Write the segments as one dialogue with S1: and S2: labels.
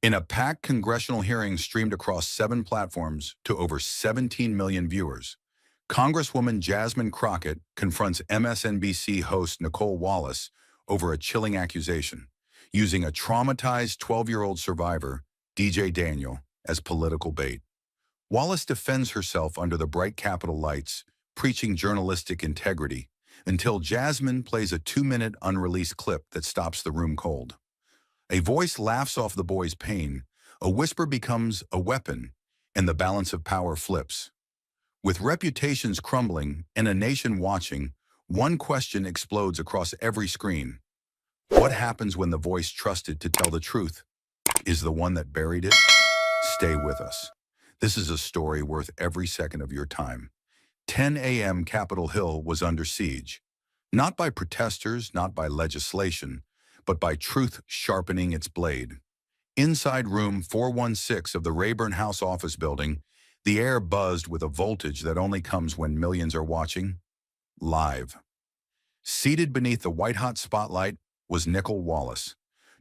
S1: In a packed congressional hearing streamed across 7 platforms to over 17 million viewers, Congresswoman Jasmine Crockett confronts MSNBC host Nicolle Wallace over a chilling accusation, using a traumatized 12-year-old survivor, DJ Daniel, as political bait. Wallace defends herself under the bright Capitol lights, preaching journalistic integrity, until Jasmine plays a 2-minute unreleased clip that stops the room cold. A voice laughs off the boy's pain, a whisper becomes a weapon, and the balance of power flips. With reputations crumbling and a nation watching, one question explodes across every screen. What happens when the voice trusted to tell the truth is the one that buried it? Stay with us. This is a story worth every second of your time. 10 a.m. Capitol Hill was under siege. Not by protesters, not by legislation, but by truth sharpening its blade. Inside room 416 of the Rayburn House office building, the air buzzed with a voltage that only comes when millions are watching. Live. Seated beneath the white-hot spotlight was Nicolle Wallace,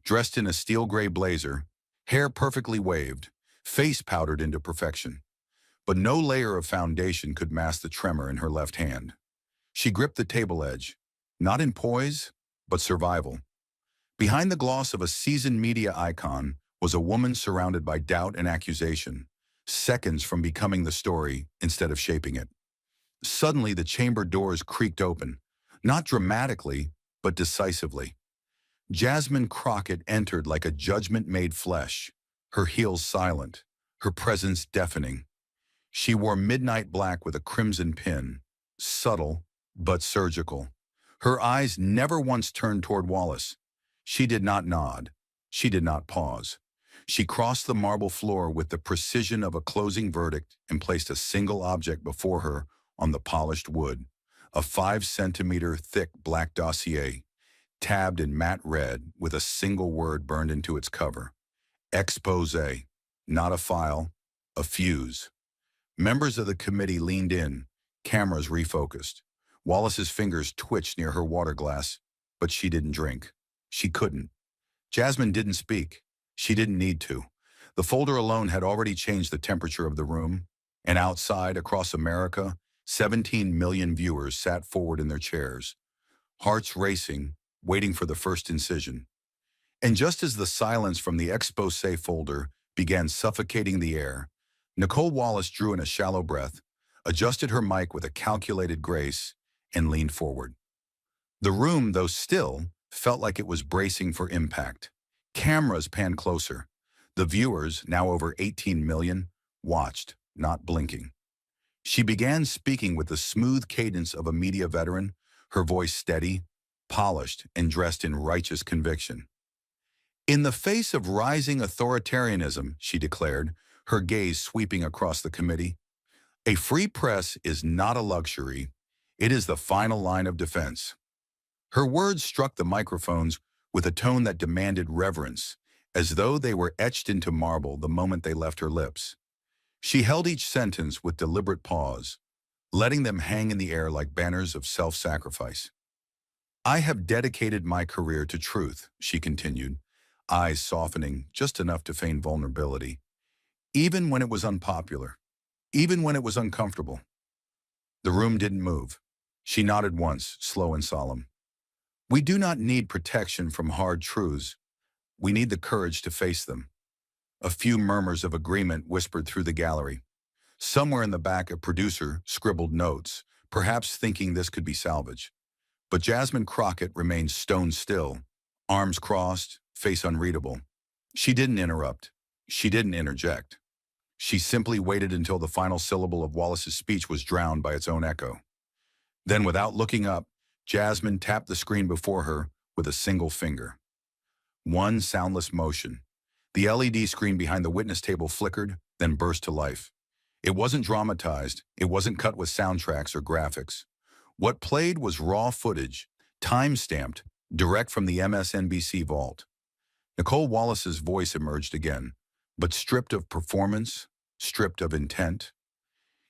S1: dressed in a steel gray blazer, hair perfectly waved, face powdered into perfection. But no layer of foundation could mask the tremor in her left hand. She gripped the table edge, not in poise, but survival. Behind the gloss of a seasoned media icon was a woman surrounded by doubt and accusation, seconds from becoming the story instead of shaping it. Suddenly, the chamber doors creaked open, not dramatically, but decisively. Jasmine Crockett entered like a judgment made flesh, her heels silent, her presence deafening. She wore midnight black with a crimson pin, subtle but surgical. Her eyes never once turned toward Wallace. She did not nod. She did not pause. She crossed the marble floor with the precision of a closing verdict and placed a single object before her on the polished wood, a 5-centimeter thick black dossier, tabbed in matte red with a single word burned into its cover. Expose, not a file, a fuse. Members of the committee leaned in, cameras refocused. Wallace's fingers twitched near her water glass, but she didn't drink. She couldn't. Jasmine didn't speak. She didn't need to. The folder alone had already changed the temperature of the room, and outside, across America, 17 million viewers sat forward in their chairs, hearts racing, waiting for the first incision. And just as the silence from the expose folder began suffocating the air, Nicolle Wallace drew in a shallow breath, adjusted her mic with a calculated grace, and leaned forward. The room, though still, felt like it was bracing for impact. Cameras panned closer. The viewers, now over 18 million, watched, not blinking. She began speaking with the smooth cadence of a media veteran, her voice steady, polished, and dressed in righteous conviction. In the face of rising authoritarianism, she declared, her gaze sweeping across the committee, a free press is not a luxury. It is the final line of defense. Her words struck the microphones with a tone that demanded reverence, as though they were etched into marble the moment they left her lips. She held each sentence with deliberate pause, letting them hang in the air like banners of self-sacrifice. I have dedicated my career to truth, she continued, eyes softening just enough to feign vulnerability, even when it was unpopular, even when it was uncomfortable. The room didn't move. She nodded once, slow and solemn. We do not need protection from hard truths. We need the courage to face them. A few murmurs of agreement whispered through the gallery. Somewhere in the back, a producer scribbled notes, perhaps thinking this could be salvaged. But Jasmine Crockett remained stone still, arms crossed, face unreadable. She didn't interrupt. She didn't interject. She simply waited until the final syllable of Wallace's speech was drowned by its own echo. Then, without looking up, Jasmine tapped the screen before her with a single finger. One soundless motion. The LED screen behind the witness table flickered, then burst to life. It wasn't dramatized. It wasn't cut with soundtracks or graphics. What played was raw footage, time-stamped, direct from the MSNBC vault. Nicolle Wallace's voice emerged again, but stripped of performance, stripped of intent.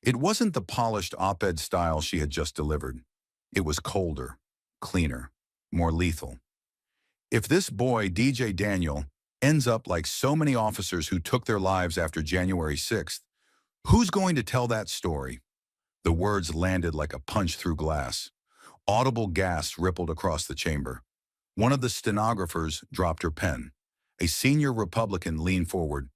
S1: It wasn't the polished op-ed style she had just delivered. It was colder, cleaner, more lethal. If this boy, DJ Daniel, ends up like so many officers who took their lives after January 6th. Who's going to tell that story? The words landed like a punch through glass. Audible gasps rippled across the chamber. One of the stenographers dropped her pen. A senior Republican leaned forward,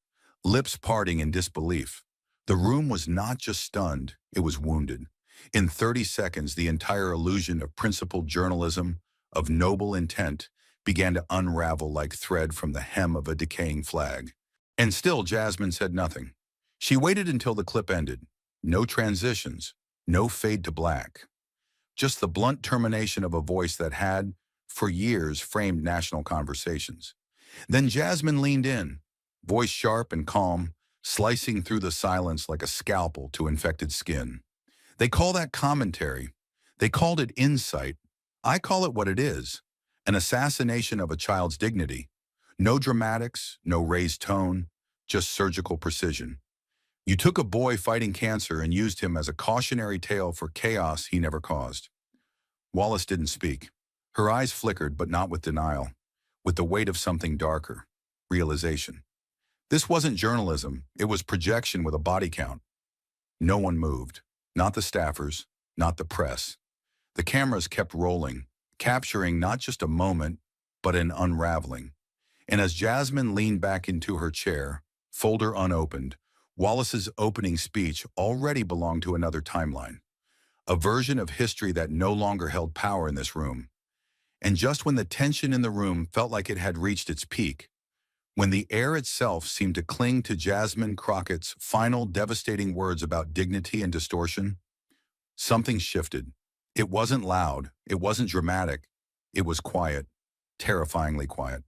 S1: lips parting in disbelief. The room was not just stunned, it was wounded. In 30 seconds, the entire illusion of principled journalism, of noble intent, began to unravel like thread from the hem of a decaying flag. And still, Jasmine said nothing. She waited until the clip ended. No transitions, no fade to black. Just the blunt termination of a voice that had, for years, framed national conversations. Then Jasmine leaned in, voice sharp and calm, slicing through the silence like a scalpel to infected skin. They call that commentary. They called it insight. I call it what it is, an assassination of a child's dignity. No dramatics, no raised tone, just surgical precision. You took a boy fighting cancer and used him as a cautionary tale for chaos he never caused. Wallace didn't speak. Her eyes flickered, but not with denial, with the weight of something darker, realization. This wasn't journalism, it was projection with a body count. No one moved, not the staffers, not the press. The cameras kept rolling, capturing not just a moment, but an unraveling. And as Jasmine leaned back into her chair, folder unopened, Wallace's opening speech already belonged to another timeline, a version of history that no longer held power in this room. And just when the tension in the room felt like it had reached its peak, when the air itself seemed to cling to Jasmine Crockett's final devastating words about dignity and distortion, something shifted. It wasn't loud, it wasn't dramatic, it was quiet, terrifyingly quiet.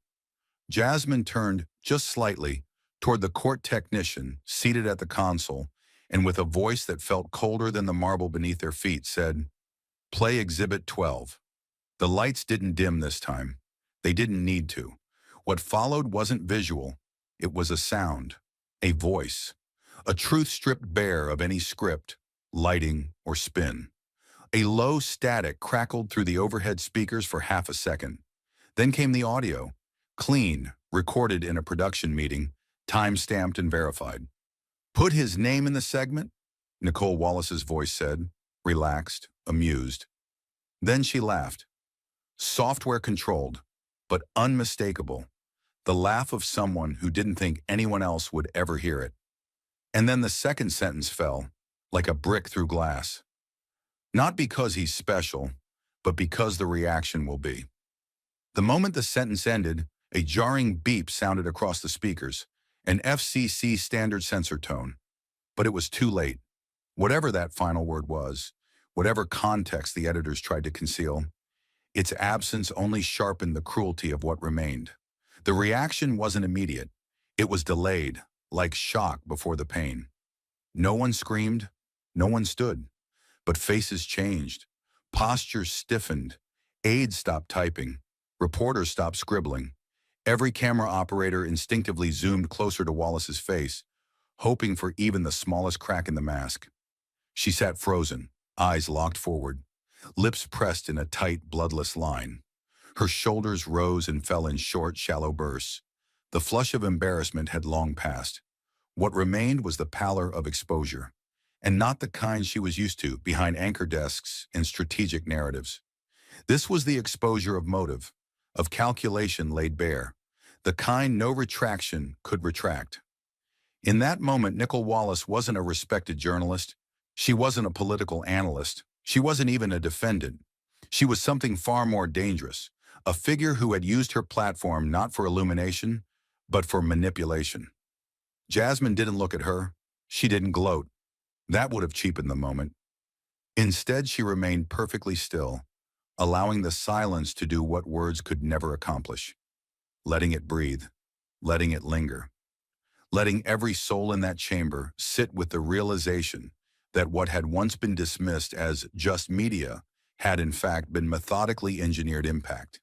S1: Jasmine turned, just slightly, toward the court technician seated at the console, and with a voice that felt colder than the marble beneath their feet, said, "Play Exhibit 12. The lights didn't dim this time. They didn't need to. What followed wasn't visual. It was a sound, a voice, a truth stripped bare of any script, lighting, or spin. A low static crackled through the overhead speakers for half a second. Then came the audio, clean, recorded in a production meeting, time-stamped and verified. "Put his name in the segment?" Nicolle Wallace's voice said, relaxed, amused. Then she laughed. Software-controlled, but unmistakable. The laugh of someone who didn't think anyone else would ever hear it. And then the second sentence fell, like a brick through glass. "Not because he's special, but because the reaction will be." The moment the sentence ended, a jarring beep sounded across the speakers, an FCC standard censor tone. But it was too late. Whatever that final word was, whatever context the editors tried to conceal, its absence only sharpened the cruelty of what remained. The reaction wasn't immediate. It was delayed, like shock before the pain. No one screamed, no one stood. But faces changed. Postures stiffened. Aides stopped typing. Reporters stopped scribbling. Every camera operator instinctively zoomed closer to Wallace's face, hoping for even the smallest crack in the mask. She sat frozen, eyes locked forward, lips pressed in a tight, bloodless line. Her shoulders rose and fell in short, shallow bursts. The flush of embarrassment had long passed. What remained was the pallor of exposure, and not the kind she was used to behind anchor desks and strategic narratives. This was the exposure of motive, of calculation laid bare, the kind no retraction could retract. In that moment, Nicolle Wallace wasn't a respected journalist. She wasn't a political analyst. She wasn't even a defendant. She was something far more dangerous, a figure who had used her platform not for illumination, but for manipulation. Jasmine didn't look at her. She didn't gloat. That would have cheapened the moment. Instead, she remained perfectly still, allowing the silence to do what words could never accomplish. Letting it breathe, letting it linger, letting every soul in that chamber sit with the realization that what had once been dismissed as just media had in fact been methodically engineered impact.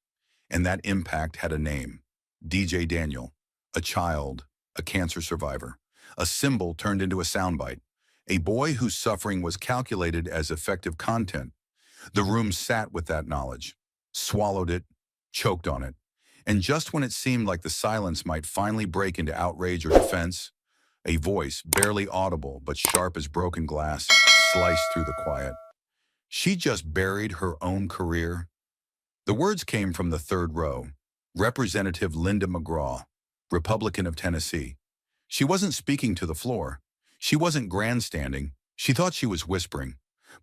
S1: And that impact had a name: DJ Daniel, a child, a cancer survivor, a symbol turned into a soundbite, a boy whose suffering was calculated as effective content. The room sat with that knowledge, swallowed it, choked on it, And just when it seemed like the silence might finally break into outrage or defense, a voice, barely audible but sharp as broken glass, sliced through the quiet. She just buried her own career. The words came from the third row. Representative Linda McGraw, Republican of Tennessee. She wasn't speaking to the floor. She wasn't grandstanding. She thought she was whispering.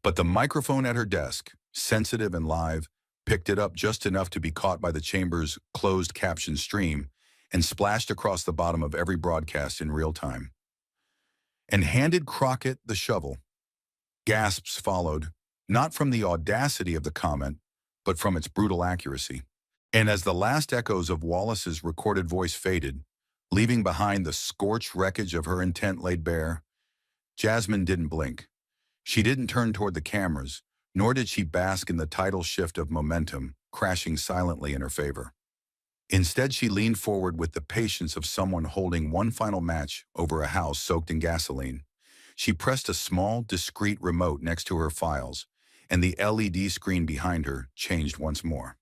S1: But the microphone at her desk, sensitive and live, picked it up just enough to be caught by the chamber's closed caption stream and splashed across the bottom of every broadcast in real time. And handed Crockett the shovel. Gasps followed, not from the audacity of the comment, but from its brutal accuracy. And as the last echoes of Wallace's recorded voice faded, leaving behind the scorched wreckage of her intent laid bare, Jasmine didn't blink. She didn't turn toward the cameras, nor did she bask in the tidal shift of momentum crashing silently in her favor. Instead, she leaned forward with the patience of someone holding one final match over a house soaked in gasoline. She pressed a small, discreet remote next to her files, and the LED screen behind her changed once more.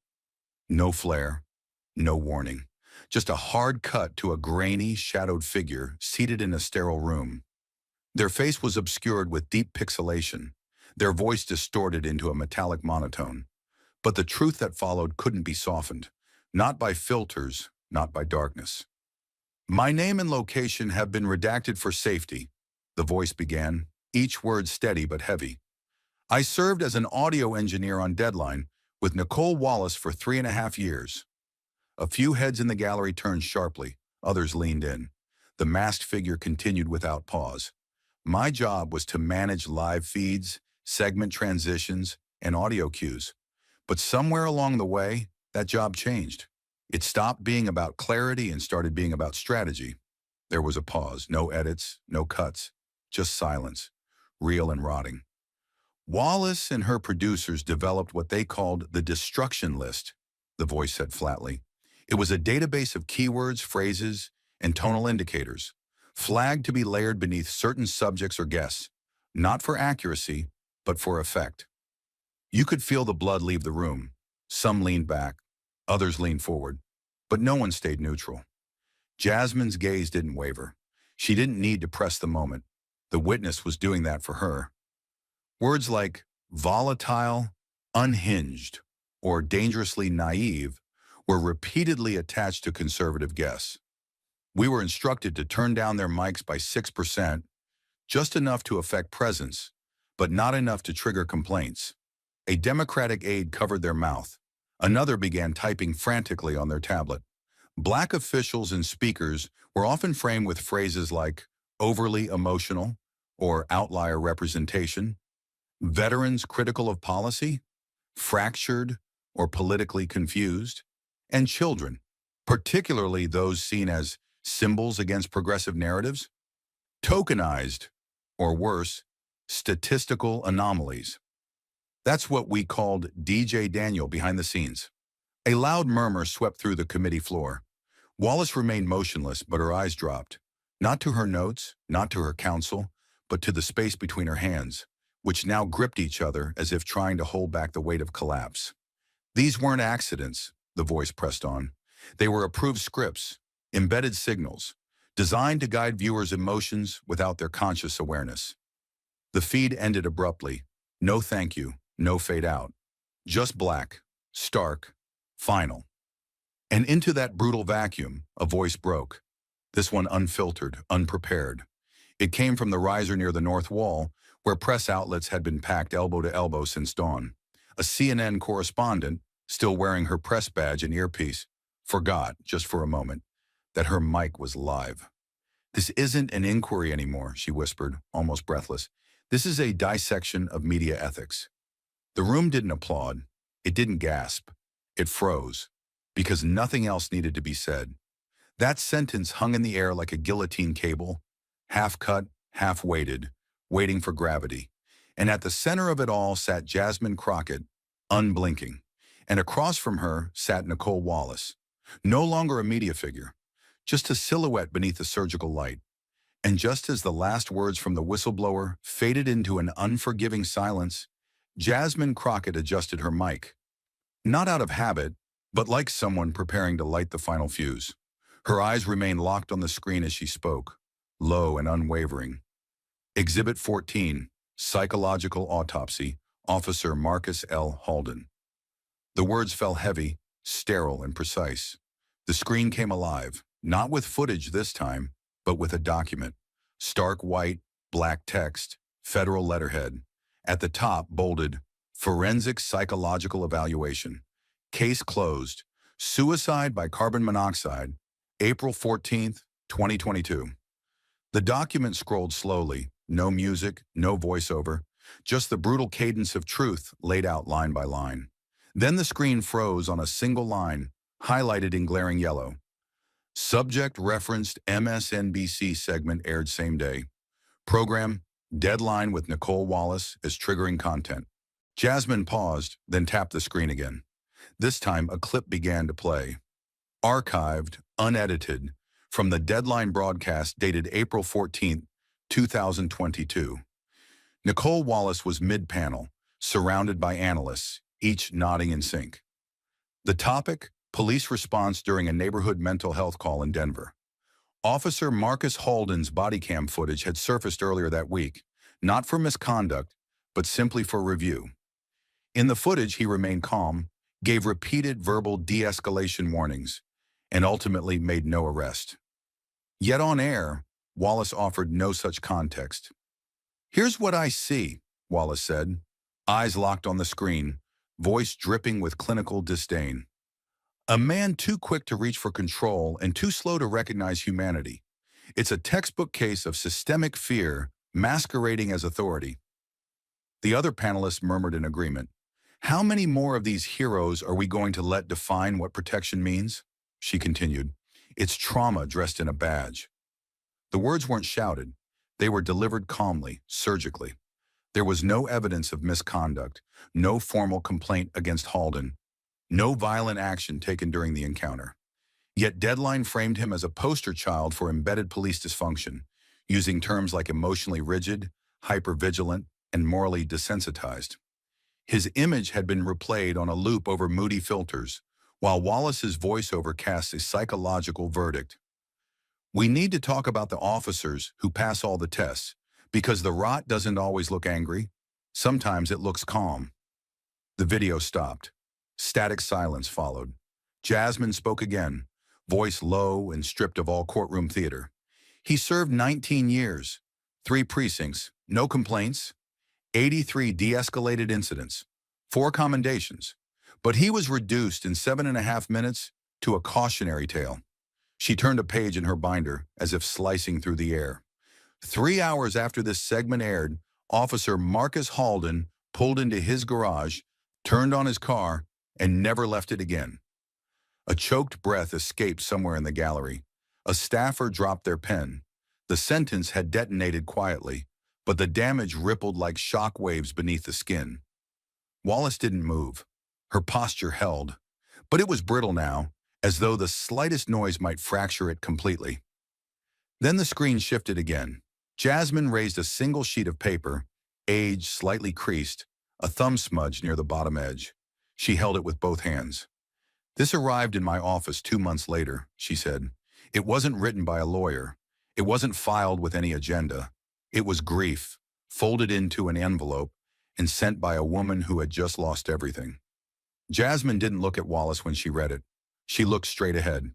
S1: No flare, no warning. Just a hard cut to a grainy, shadowed figure seated in a sterile room. Their face was obscured with deep pixelation, their voice distorted into a metallic monotone. But the truth that followed couldn't be softened, not by filters, not by darkness. "My name and location have been redacted for safety," the voice began, each word steady but heavy. "I served as an audio engineer on Deadline with Nicolle Wallace for 3.5 years. A few heads in the gallery turned sharply, others leaned in. The masked figure continued without pause. "My job was to manage live feeds, segment transitions, and audio cues. But somewhere along the way, that job changed. It stopped being about clarity and started being about strategy." There was a pause, no edits, no cuts, just silence, real and rotting. "Wallace and her producers developed what they called the destruction list," the voice said flatly. "It was a database of keywords, phrases, and tonal indicators, flagged to be layered beneath certain subjects or guests, not for accuracy, but for effect. You could feel the blood leave the room. Some leaned back, others leaned forward, but no one stayed neutral. Jasmine's gaze didn't waver. She didn't need to press the moment. The witness was doing that for her. Words like volatile, unhinged, or dangerously naive were repeatedly attached to conservative guests. We were instructed to turn down their mics by 6%, just enough to affect presence, but not enough to trigger complaints. A Democratic aide covered their mouth. Another began typing frantically on their tablet. Black officials and speakers were often framed with phrases like overly emotional or outlier representation, veterans critical of policy, fractured or politically confused, and children, particularly those seen as symbols against progressive narratives, tokenized, or worse, statistical anomalies. That's what we called DJ Daniel behind the scenes. A loud murmur swept through the committee floor. Wallace remained motionless, but her eyes dropped. Not to her notes, not to her counsel, but to the space between her hands, which now gripped each other as if trying to hold back the weight of collapse. "These weren't accidents," the voice pressed on. "They were approved scripts, embedded signals, designed to guide viewers' emotions without their conscious awareness." The feed ended abruptly. No thank you, no fade out. Just black, stark, final. And into that brutal vacuum, a voice broke. This one unfiltered, unprepared. It came from the riser near the north wall, where press outlets had been packed elbow to elbow since dawn. A CNN correspondent, still wearing her press badge and earpiece, forgot, just for a moment, that her mic was live. "This isn't an inquiry anymore," she whispered, almost breathless. "This is a dissection of media ethics." The room didn't applaud. It didn't gasp. It froze, because nothing else needed to be said. That sentence hung in the air like a guillotine cable, half cut, half weighted, waiting for gravity. And at the center of it all sat Jasmine Crockett, unblinking. And across from her sat Nicolle Wallace, no longer a media figure, just a silhouette beneath the surgical light. And just as the last words from the whistleblower faded into an unforgiving silence, Jasmine Crockett adjusted her mic. Not out of habit, but like someone preparing to light the final fuse. Her eyes remained locked on the screen as she spoke, low and unwavering. Exhibit 14, Psychological Autopsy, Officer Marcus L. Halden. The words fell heavy, sterile, and precise. The screen came alive, not with footage this time, but with a document. Stark white, black text, federal letterhead. At the top, bolded, Forensic Psychological Evaluation. Case closed. Suicide by carbon monoxide. April 14th, 2022. The document scrolled slowly. No music, no voiceover. Just the brutal cadence of truth laid out line by line. Then the screen froze on a single line, highlighted in glaring yellow. Subject referenced MSNBC segment aired same day. Program, deadline with Nicolle Wallace as triggering content. Jasmine paused, then tapped the screen again. This time, a clip began to play. Archived, unedited, from the deadline broadcast dated April 14, 2022. Nicolle Wallace was mid-panel, surrounded by analysts, each nodding in sync. The topic, police response during a neighborhood mental health call in Denver. Officer Marcus Halden's body cam footage had surfaced earlier that week, not for misconduct, but simply for review. In the footage, he remained calm, gave repeated verbal de-escalation warnings, and ultimately made no arrest. Yet on air, Wallace offered no such context. "Here's what I see," Wallace said, eyes locked on the screen, voice dripping with clinical disdain. "A man too quick to reach for control and too slow to recognize humanity. It's a textbook case of systemic fear masquerading as authority." The other panelists murmured in agreement. "How many more of these heroes are we going to let define what protection means?" She continued. "It's trauma dressed in a badge." The words weren't shouted. They were delivered calmly, surgically. There was no evidence of misconduct, no formal complaint against Halden, no violent action taken during the encounter. Yet Deadline framed him as a poster child for embedded police dysfunction, using terms like emotionally rigid, hypervigilant, and morally desensitized. His image had been replayed on a loop over moody filters, while Wallace's voiceover casts a psychological verdict. "We need to talk about the officers who pass all the tests, because the rot doesn't always look angry. Sometimes it looks calm." The video stopped. Static silence followed. Jasmine spoke again, voice low and stripped of all courtroom theater. "He served 19 years, 3 precincts, no complaints, 83 de-escalated incidents, 4 commendations, but he was reduced in 7.5 minutes to a cautionary tale." She turned a page in her binder, as if slicing through the air. 3 hours after this segment aired, Officer Marcus Halden pulled into his garage, turned on his car, and never left it again. A choked breath escaped somewhere in the gallery. A staffer dropped their pen. The sentence had detonated quietly, but the damage rippled like shock waves beneath the skin. Wallace didn't move. Her posture held, but it was brittle now, as though the slightest noise might fracture it completely. Then the screen shifted again. Jasmine raised a single sheet of paper, age slightly creased, a thumb smudge near the bottom edge. She held it with both hands. "This arrived in my office 2 months later," she said. "It wasn't written by a lawyer. It wasn't filed with any agenda. It was grief, folded into an envelope, and sent by a woman who had just lost everything." Jasmine didn't look at Wallace when she read it. She looked straight ahead.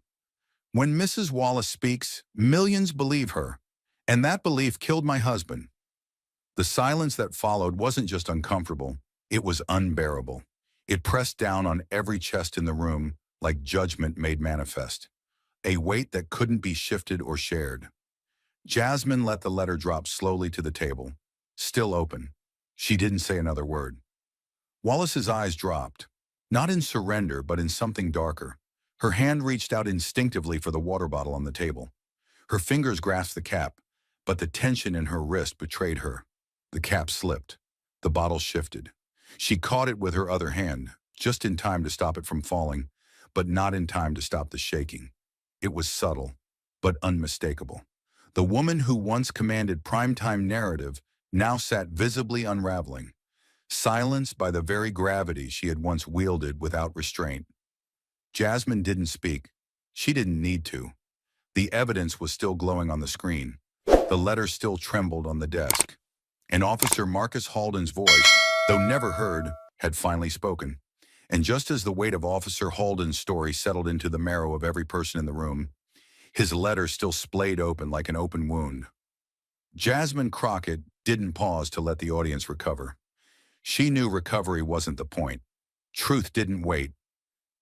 S1: "When Mrs. Wallace speaks, millions believe her, and that belief killed my husband." The silence that followed wasn't just uncomfortable, it was unbearable. It pressed down on every chest in the room like judgment made manifest, a weight that couldn't be shifted or shared. Jasmine let the letter drop slowly to the table, still open. She didn't say another word. Wallace's eyes dropped, not in surrender but in something darker. Her hand reached out instinctively for the water bottle on the table. Her fingers grasped the cap, but the tension in her wrist betrayed her. The cap slipped. The bottle shifted. She caught it with her other hand, just in time to stop it from falling, but not in time to stop the shaking. It was subtle, but unmistakable. The woman who once commanded primetime narrative now sat visibly unraveling, silenced by the very gravity she had once wielded without restraint. Jasmine didn't speak. She didn't need to. The evidence was still glowing on the screen. The letter still trembled on the desk. And Officer Marcus Halden's voice, though never heard, had finally spoken. And just as the weight of Officer Halden's story settled into the marrow of every person in the room, his letter still splayed open like an open wound. Jasmine Crockett didn't pause to let the audience recover. She knew recovery wasn't the point. Truth didn't wait.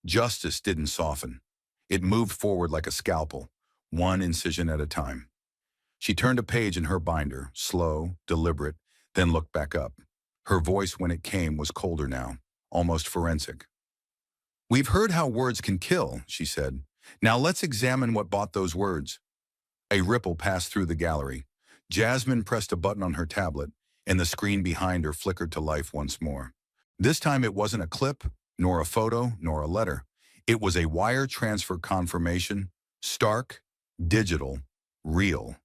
S1: Justice didn't soften. It moved forward like a scalpel, one incision at a time. She turned a page in her binder, slow, deliberate, then looked back up. Her voice, when it came, was colder now, almost forensic. "We've heard how words can kill," she said. "Now let's examine what bought those words." A ripple passed through the gallery. Jasmine pressed a button on her tablet, and the screen behind her flickered to life once more. This time it wasn't a clip, nor a photo, nor a letter. It was a wire transfer confirmation, stark, digital, real.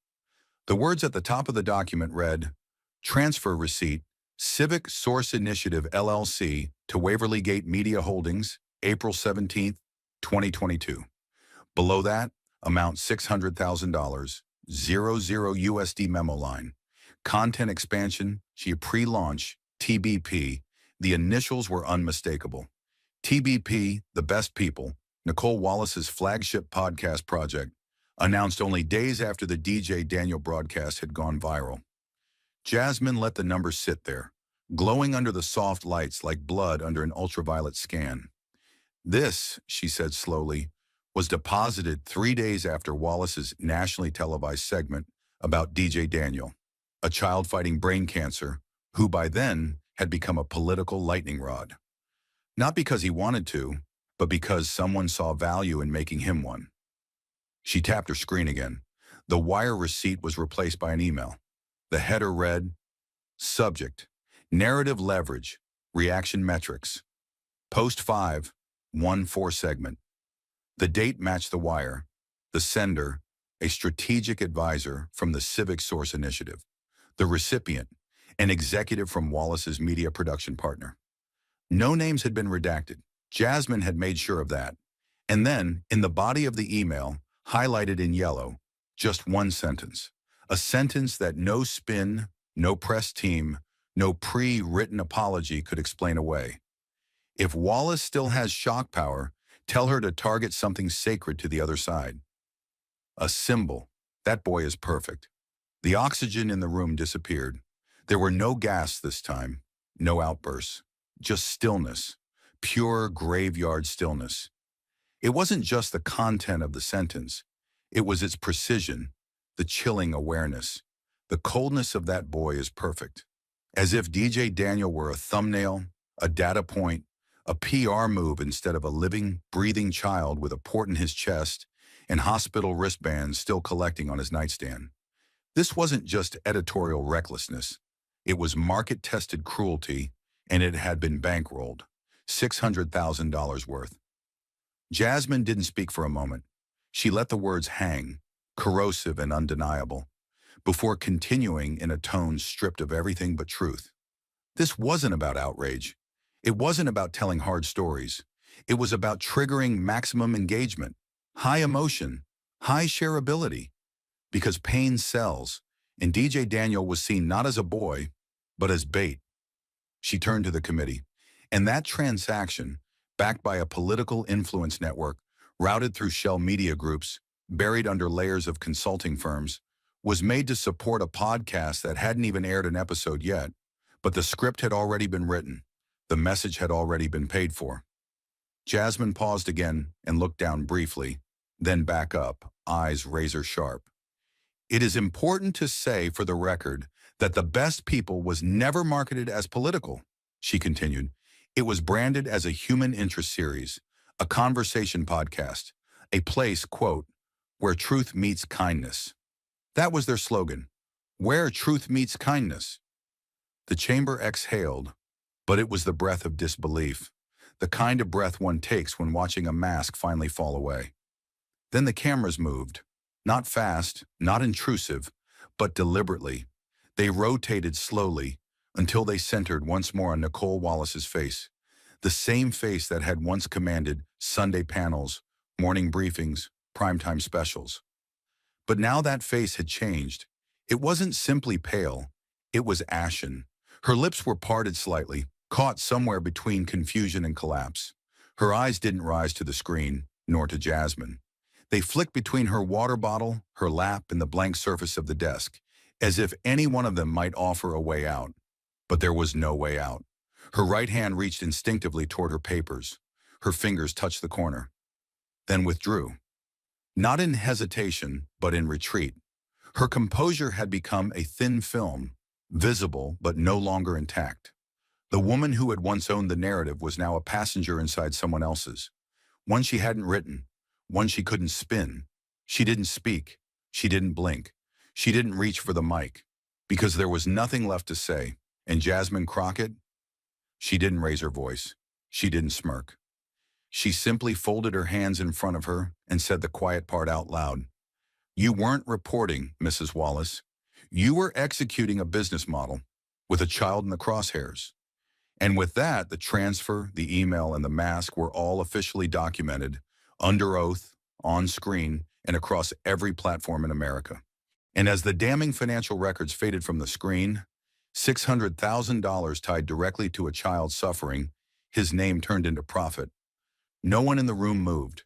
S1: The words at the top of the document read, "Transfer receipt, Civic Source Initiative LLC to Waverly Gate Media Holdings, April 17th, 2022. Below that, amount $600,000, 00 USD memo line. Content expansion, pre-launch, TBP. The initials were unmistakable. TBP, The Best People, Nicolle Wallace's flagship podcast project, announced only days after the DJ Daniel broadcast had gone viral. Jasmine let the numbers sit there, glowing under the soft lights like blood under an ultraviolet scan. "This," she said slowly, "was deposited 3 days after Wallace's nationally televised segment about DJ Daniel, a child fighting brain cancer who by then had become a political lightning rod. Not because he wanted to, but because someone saw value in making him one." She tapped her screen again. The wire receipt was replaced by an email. The header read, "Subject, Narrative Leverage, Reaction Metrics. Post 5, 1-4 segment." The date matched the wire. The sender, a strategic advisor from the Civic Source Initiative. The recipient, an executive from Wallace's media production partner. No names had been redacted. Jasmine had made sure of that. And then, in the body of the email, highlighted in yellow, just one sentence. A sentence that no spin, no press team, no pre-written apology could explain away. "If Wallace still has shock power, tell her to target something sacred to the other side." A symbol. That boy is perfect. The oxygen in the room disappeared. There were no gasps this time, no outbursts, just stillness, pure graveyard stillness. It wasn't just the content of the sentence. It was its precision, the chilling awareness. The coldness of that boy is perfect. As if DJ Daniel were a thumbnail, a data point, a PR move instead of a living, breathing child with a port in his chest and hospital wristbands still collecting on his nightstand. This wasn't just editorial recklessness. It was market-tested cruelty, and it had been bankrolled. $600,000 worth. Jasmine didn't speak for a moment. She let the words hang, corrosive and undeniable, before continuing in a tone stripped of everything but truth. This wasn't about outrage. It wasn't about telling hard stories. It was about triggering maximum engagement, high emotion, high shareability. Because pain sells, and DJ Daniel was seen not as a boy, but as bait. She turned to the committee, and that transaction, backed by a political influence network, routed through shell media groups, buried under layers of consulting firms, was made to support a podcast that hadn't even aired an episode yet, but the script had already been written. The message had already been paid for. Jasmine paused again and looked down briefly, then back up, eyes razor sharp. "It is important to say for the record that The Best People was never marketed as political," she continued. "It was branded as a human interest series, a conversation podcast, a place, quote, where truth meets kindness." That was their slogan, where truth meets kindness. The chamber exhaled, but it was the breath of disbelief, the kind of breath one takes when watching a mask finally fall away. Then the cameras moved, not fast, not intrusive, but deliberately. They rotated slowly until they centered once more on Nicolle Wallace's face. The same face that had once commanded Sunday panels, morning briefings, primetime specials. But now that face had changed. It wasn't simply pale, it was ashen. Her lips were parted slightly, caught somewhere between confusion and collapse. Her eyes didn't rise to the screen, nor to Jasmine. They flicked between her water bottle, her lap, and the blank surface of the desk, as if any one of them might offer a way out. But there was no way out. Her right hand reached instinctively toward her papers. Her fingers touched the corner, then withdrew. Not in hesitation, but in retreat. Her composure had become a thin film, visible but no longer intact. The woman who had once owned the narrative was now a passenger inside someone else's. One she hadn't written, one she couldn't spin. She didn't speak. She didn't blink. She didn't reach for the mic, because there was nothing left to say. And Jasmine Crockett? She didn't raise her voice. She didn't smirk. She simply folded her hands in front of her and said the quiet part out loud. You weren't reporting, Mrs. Wallace. You were executing a business model with a child in the crosshairs. And with that, the transfer, the email, and the mask were all officially documented, under oath, on screen, and across every platform in America. And as the damning financial records faded from the screen, $600,000 tied directly to a child suffering, his name turned into profit. No one in the room moved.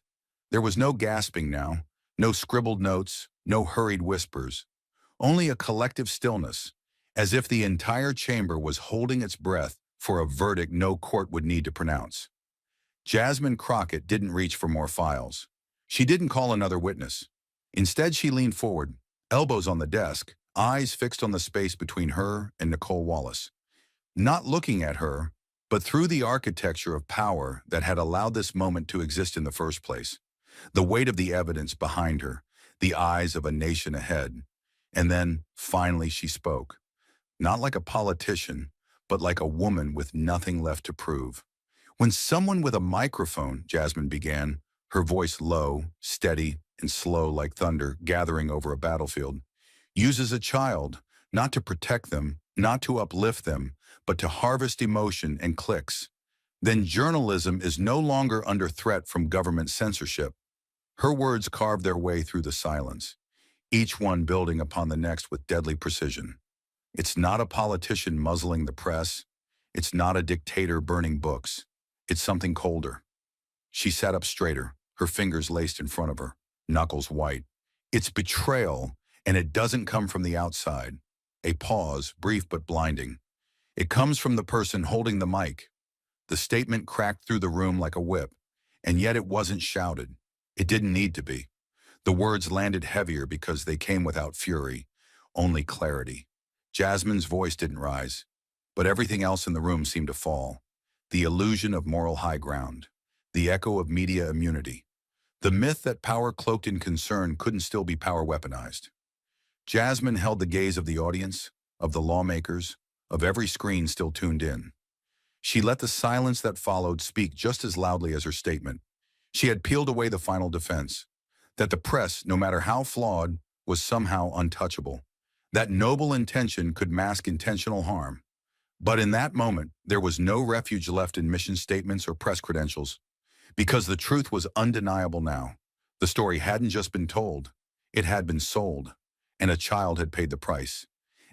S1: There was no gasping now, no scribbled notes, no hurried whispers. Only a collective stillness, as if the entire chamber was holding its breath for a verdict no court would need to pronounce. Jasmine Crockett didn't reach for more files. She didn't call another witness. Instead, she leaned forward, elbows on the desk, eyes fixed on the space between her and Nicolle Wallace. Not looking at her, but through the architecture of power that had allowed this moment to exist in the first place. The weight of the evidence behind her, the eyes of a nation ahead. And then, finally, she spoke. Not like a politician, but like a woman with nothing left to prove. When someone with a microphone, Jasmine began, her voice low, steady, and slow like thunder gathering over a battlefield, uses a child, not to protect them, not to uplift them, but to harvest emotion and clicks, then journalism is no longer under threat from government censorship. Her words carved their way through the silence, each one building upon the next with deadly precision. It's not a politician muzzling the press. It's not a dictator burning books. It's something colder. She sat up straighter, her fingers laced in front of her, knuckles white. It's betrayal, and it doesn't come from the outside. A pause, brief but blinding. It comes from the person holding the mic. The statement cracked through the room like a whip, and yet it wasn't shouted. It didn't need to be. The words landed heavier because they came without fury, only clarity. Jasmine's voice didn't rise, but everything else in the room seemed to fall. The illusion of moral high ground, the echo of media immunity, the myth that power cloaked in concern couldn't still be power weaponized. Jasmine held the gaze of the audience, of the lawmakers, of every screen still tuned in. She let the silence that followed speak just as loudly as her statement. She had peeled away the final defense, that the press, no matter how flawed, was somehow untouchable, that noble intention could mask intentional harm. But in that moment, there was no refuge left in mission statements or press credentials, because the truth was undeniable now. The story hadn't just been told, it had been sold, and a child had paid the price.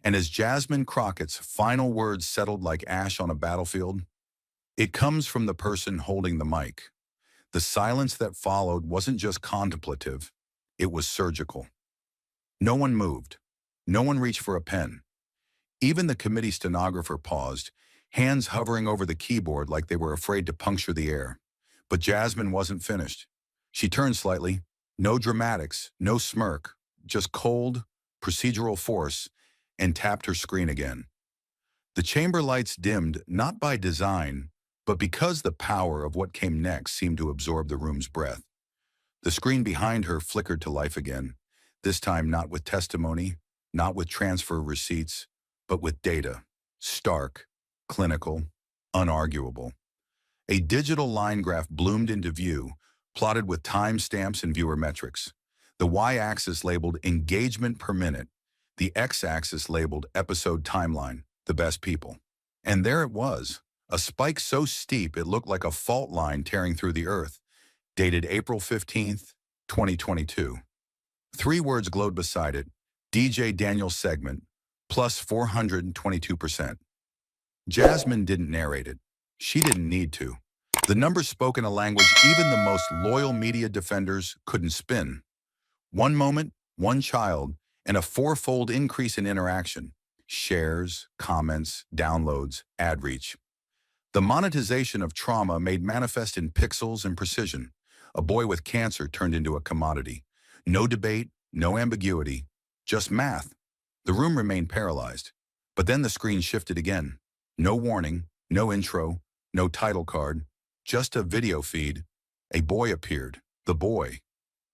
S1: And as Jasmine Crockett's final words settled like ash on a battlefield, it comes from the person holding the mic. The silence that followed wasn't just contemplative, it was surgical. No one moved. No one reached for a pen. Even the committee stenographer paused, hands hovering over the keyboard like they were afraid to puncture the air. But Jasmine wasn't finished. She turned slightly. No dramatics, no smirk, just cold, procedural force, and tapped her screen again. The chamber lights dimmed, not by design, but because the power of what came next seemed to absorb the room's breath. The screen behind her flickered to life again, this time not with testimony, not with transfer receipts, but with data, stark, clinical, unarguable. A digital line graph bloomed into view, plotted with timestamps and viewer metrics. The y-axis labeled engagement per minute, the x-axis labeled episode timeline, the best people. And there it was, a spike so steep it looked like a fault line tearing through the earth, dated April 15th, 2022. Three words glowed beside it: DJ Daniel's segment, plus 422%. Jasmine didn't narrate it. She didn't need to. The numbers spoke in a language even the most loyal media defenders couldn't spin. One moment, one child, and a fourfold increase in interaction: shares, comments, downloads, ad reach. The monetization of trauma made manifest in pixels and precision. A boy with cancer turned into a commodity. No debate, no ambiguity, just math. The room remained paralyzed. But then the screen shifted again. No warning, no intro, no title card, just a video feed. A boy appeared. The boy,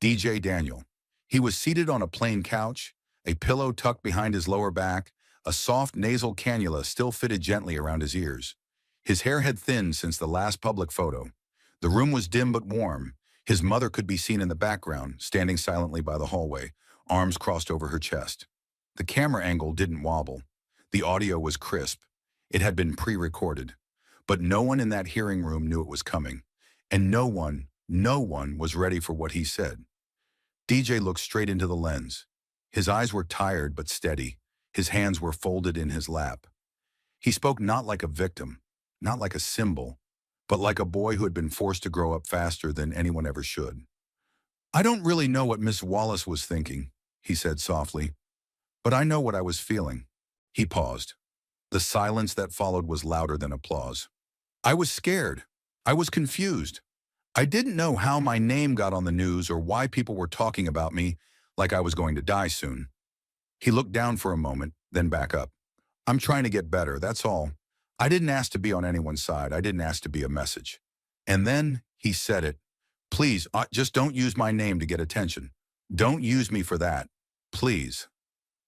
S1: DJ Daniel. He was seated on a plain couch, a pillow tucked behind his lower back, a soft nasal cannula still fitted gently around his ears. His hair had thinned since the last public photo. The room was dim but warm. His mother could be seen in the background, standing silently by the hallway, arms crossed over her chest. The camera angle didn't wobble. The audio was crisp. It had been pre-recorded. But no one in that hearing room knew it was coming. And no one was ready for what he said. DJ looked straight into the lens. His eyes were tired but steady. His hands were folded in his lap. He spoke not like a victim, not like a symbol, but like a boy who had been forced to grow up faster than anyone ever should. "I don't really know what Miss Wallace was thinking," he said softly, "but I know what I was feeling." He paused. The silence that followed was louder than applause. "I was scared. I was confused. I didn't know how my name got on the news or why people were talking about me like I was going to die soon." He looked down for a moment, then back up. "I'm trying to get better, that's all. I didn't ask to be on anyone's side. I didn't ask to be a message." And then he said it. "Please, just don't use my name to get attention. Don't use me for that. Please."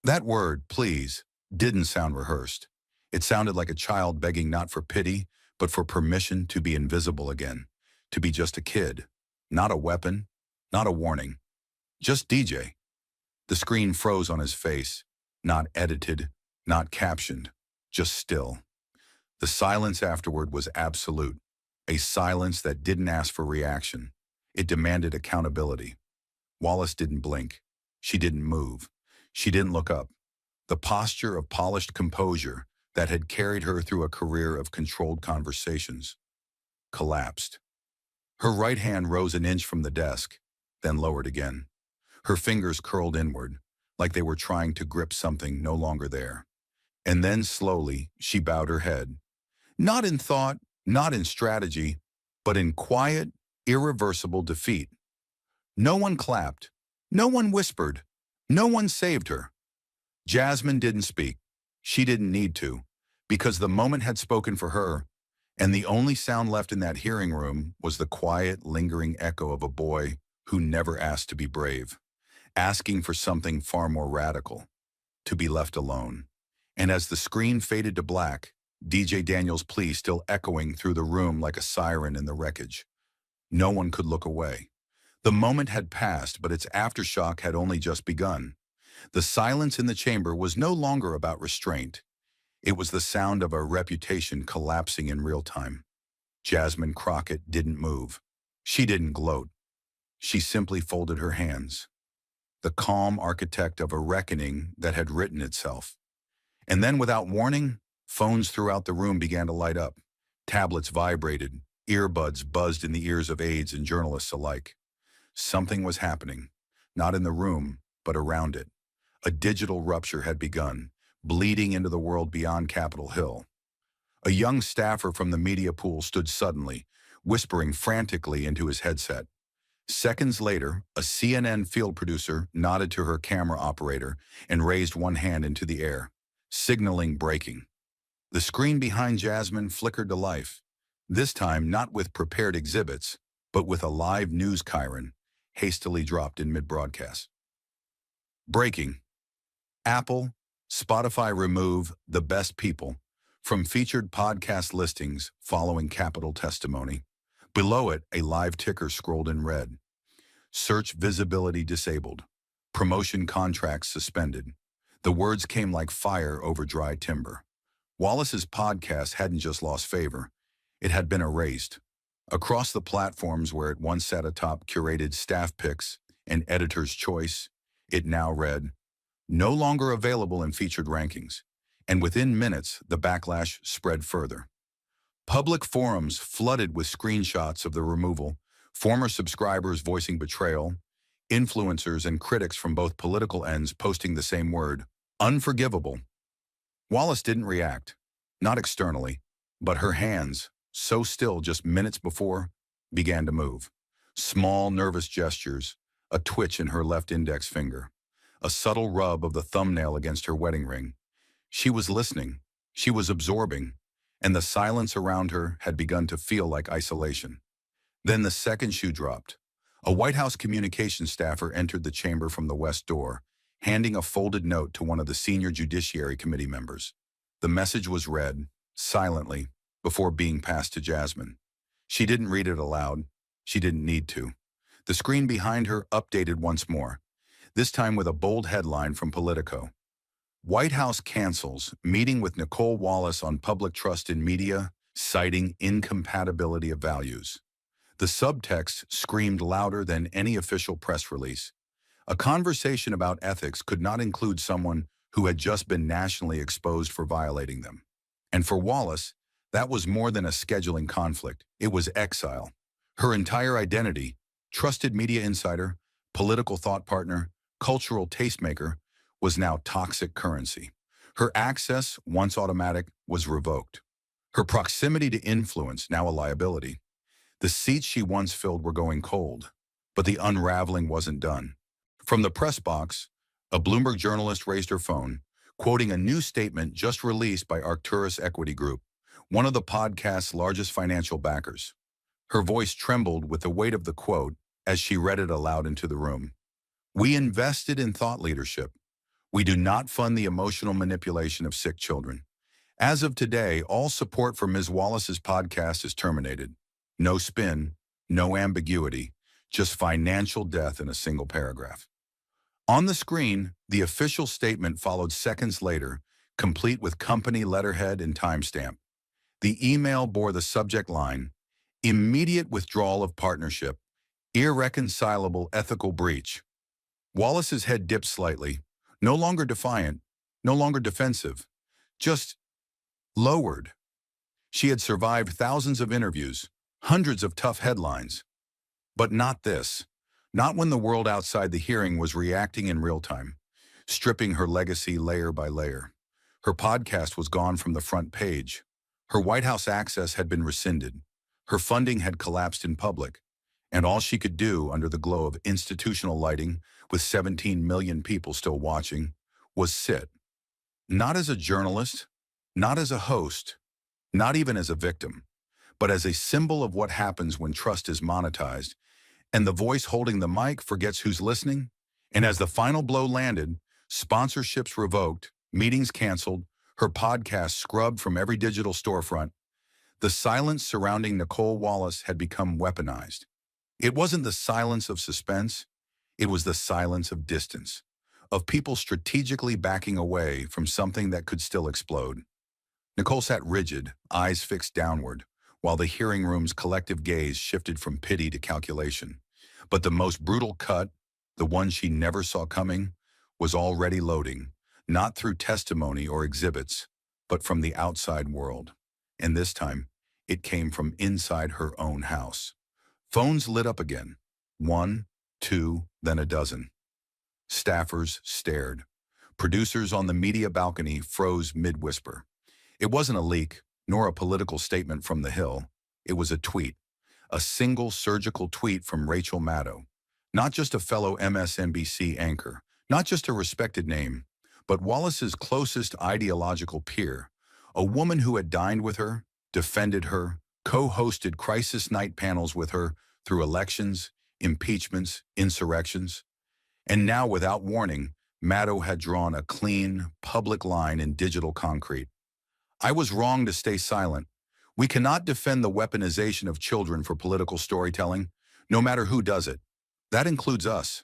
S1: That word, please, didn't sound rehearsed. It sounded like a child begging not for pity, but for permission to be invisible again, to be just a kid, not a weapon, not a warning, just DJ. The screen froze on his face, not edited, not captioned, just still. The silence afterward was absolute, a silence that didn't ask for reaction. It demanded accountability. Wallace didn't blink. She didn't move. She didn't look up. The posture of polished composure that had carried her through a career of controlled conversations collapsed. Her right hand rose an inch from the desk, then lowered again. Her fingers curled inward, like they were trying to grip something no longer there. And then slowly, she bowed her head. Not in thought, not in strategy, but in quiet, irreversible defeat. No one clapped. No one whispered. No one saved her. Jasmine didn't speak. She didn't need to, because the moment had spoken for her, and the only sound left in that hearing room was the quiet, lingering echo of a boy who never asked to be brave, asking for something far more radical, to be left alone. And as the screen faded to black, DJ Daniel's plea still echoing through the room like a siren in the wreckage. No one could look away. The moment had passed, but its aftershock had only just begun. The silence in the chamber was no longer about restraint. It was the sound of a reputation collapsing in real time. Jasmine Crockett didn't move. She didn't gloat. She simply folded her hands. The calm architect of a reckoning that had written itself. And then, without warning, phones throughout the room began to light up. Tablets vibrated. Earbuds buzzed in the ears of aides and journalists alike. Something was happening, not in the room, but around it. A digital rupture had begun, bleeding into the world beyond Capitol Hill. A young staffer from the media pool stood suddenly, whispering frantically into his headset. Seconds later, a CNN field producer nodded to her camera operator and raised one hand into the air, signaling breaking. The screen behind Jasmine flickered to life, this time not with prepared exhibits, but with a live news chyron, hastily dropped in mid-broadcast. Breaking. Apple, Spotify remove the best people from featured podcast listings following Capitol testimony. Below it, a live ticker scrolled in red. Search visibility disabled. Promotion contracts suspended. The words came like fire over dry timber. Wallace's podcast hadn't just lost favor. It had been erased. Across the platforms where it once sat atop curated staff picks and editor's choice, it now read, "No longer available in featured rankings." And within minutes, the backlash spread further. Public forums flooded with screenshots of the removal, former subscribers voicing betrayal, influencers and critics from both political ends posting the same word, unforgivable. Wallace didn't react, not externally, but her hands, so still just minutes before, began to move. Small, nervous gestures, a twitch in her left index finger, a subtle rub of the thumbnail against her wedding ring. She was listening, she was absorbing, and the silence around her had begun to feel like isolation. Then the second shoe dropped. A White House communications staffer entered the chamber from the west door, handing a folded note to one of the senior Judiciary Committee members. The message was read, silently, before being passed to Jasmine. She didn't read it aloud. She didn't need to. The screen behind her updated once more, this time with a bold headline from Politico. White House cancels meeting with Nicolle Wallace on public trust in media, citing incompatibility of values. The subtext screamed louder than any official press release. A conversation about ethics could not include someone who had just been nationally exposed for violating them. And for Wallace, that was more than a scheduling conflict. It was exile. Her entire identity, trusted media insider, political thought partner, cultural tastemaker, was now toxic currency. Her access, once automatic, was revoked. Her proximity to influence, now a liability. The seats she once filled were going cold, but the unraveling wasn't done. From the press box, a Bloomberg journalist raised her phone, quoting a new statement just released by Arcturus Equity Group, one of the podcast's largest financial backers. Her voice trembled with the weight of the quote as she read it aloud into the room. "We invested in thought leadership. We do not fund the emotional manipulation of sick children. As of today, all support for Ms. Wallace's podcast is terminated. No spin, no ambiguity, just financial death in a single paragraph." On the screen, the official statement followed seconds later, complete with company letterhead and timestamp. The email bore the subject line, "Immediate withdrawal of partnership, irreconcilable ethical breach." Wallace's head dipped slightly, no longer defiant, no longer defensive, just lowered. She had survived thousands of interviews, hundreds of tough headlines. But not this. Not when the world outside the hearing was reacting in real time, stripping her legacy layer by layer. Her podcast was gone from the front page. Her White House access had been rescinded. Her funding had collapsed in public. And all she could do under the glow of institutional lighting, with 17 million people still watching, was sit. Not as a journalist, not as a host, not even as a victim, but as a symbol of what happens when trust is monetized, and the voice holding the mic forgets who's listening. And as the final blow landed, sponsorships revoked, meetings canceled, her podcast scrubbed from every digital storefront, the silence surrounding Nicolle Wallace had become weaponized. It wasn't the silence of suspense, it was the silence of distance, of people strategically backing away from something that could still explode. Nicolle sat rigid, eyes fixed downward, while the hearing room's collective gaze shifted from pity to calculation. But the most brutal cut, the one she never saw coming, was already loading, not through testimony or exhibits, but from the outside world. And this time, it came from inside her own house. Phones lit up again. 1, 2, then a dozen. Staffers stared. Producers on the media balcony froze mid-whisper. It wasn't a leak, nor a political statement from the Hill. It was a tweet. A single surgical tweet from Rachel Maddow. Not just a fellow MSNBC anchor, not just a respected name, but Wallace's closest ideological peer, a woman who had dined with her, defended her, co-hosted crisis night panels with her through elections, impeachments, insurrections. And now, without warning, Maddow had drawn a clean, public line in digital concrete. "I was wrong to stay silent. We cannot defend the weaponization of children for political storytelling, no matter who does it. That includes us.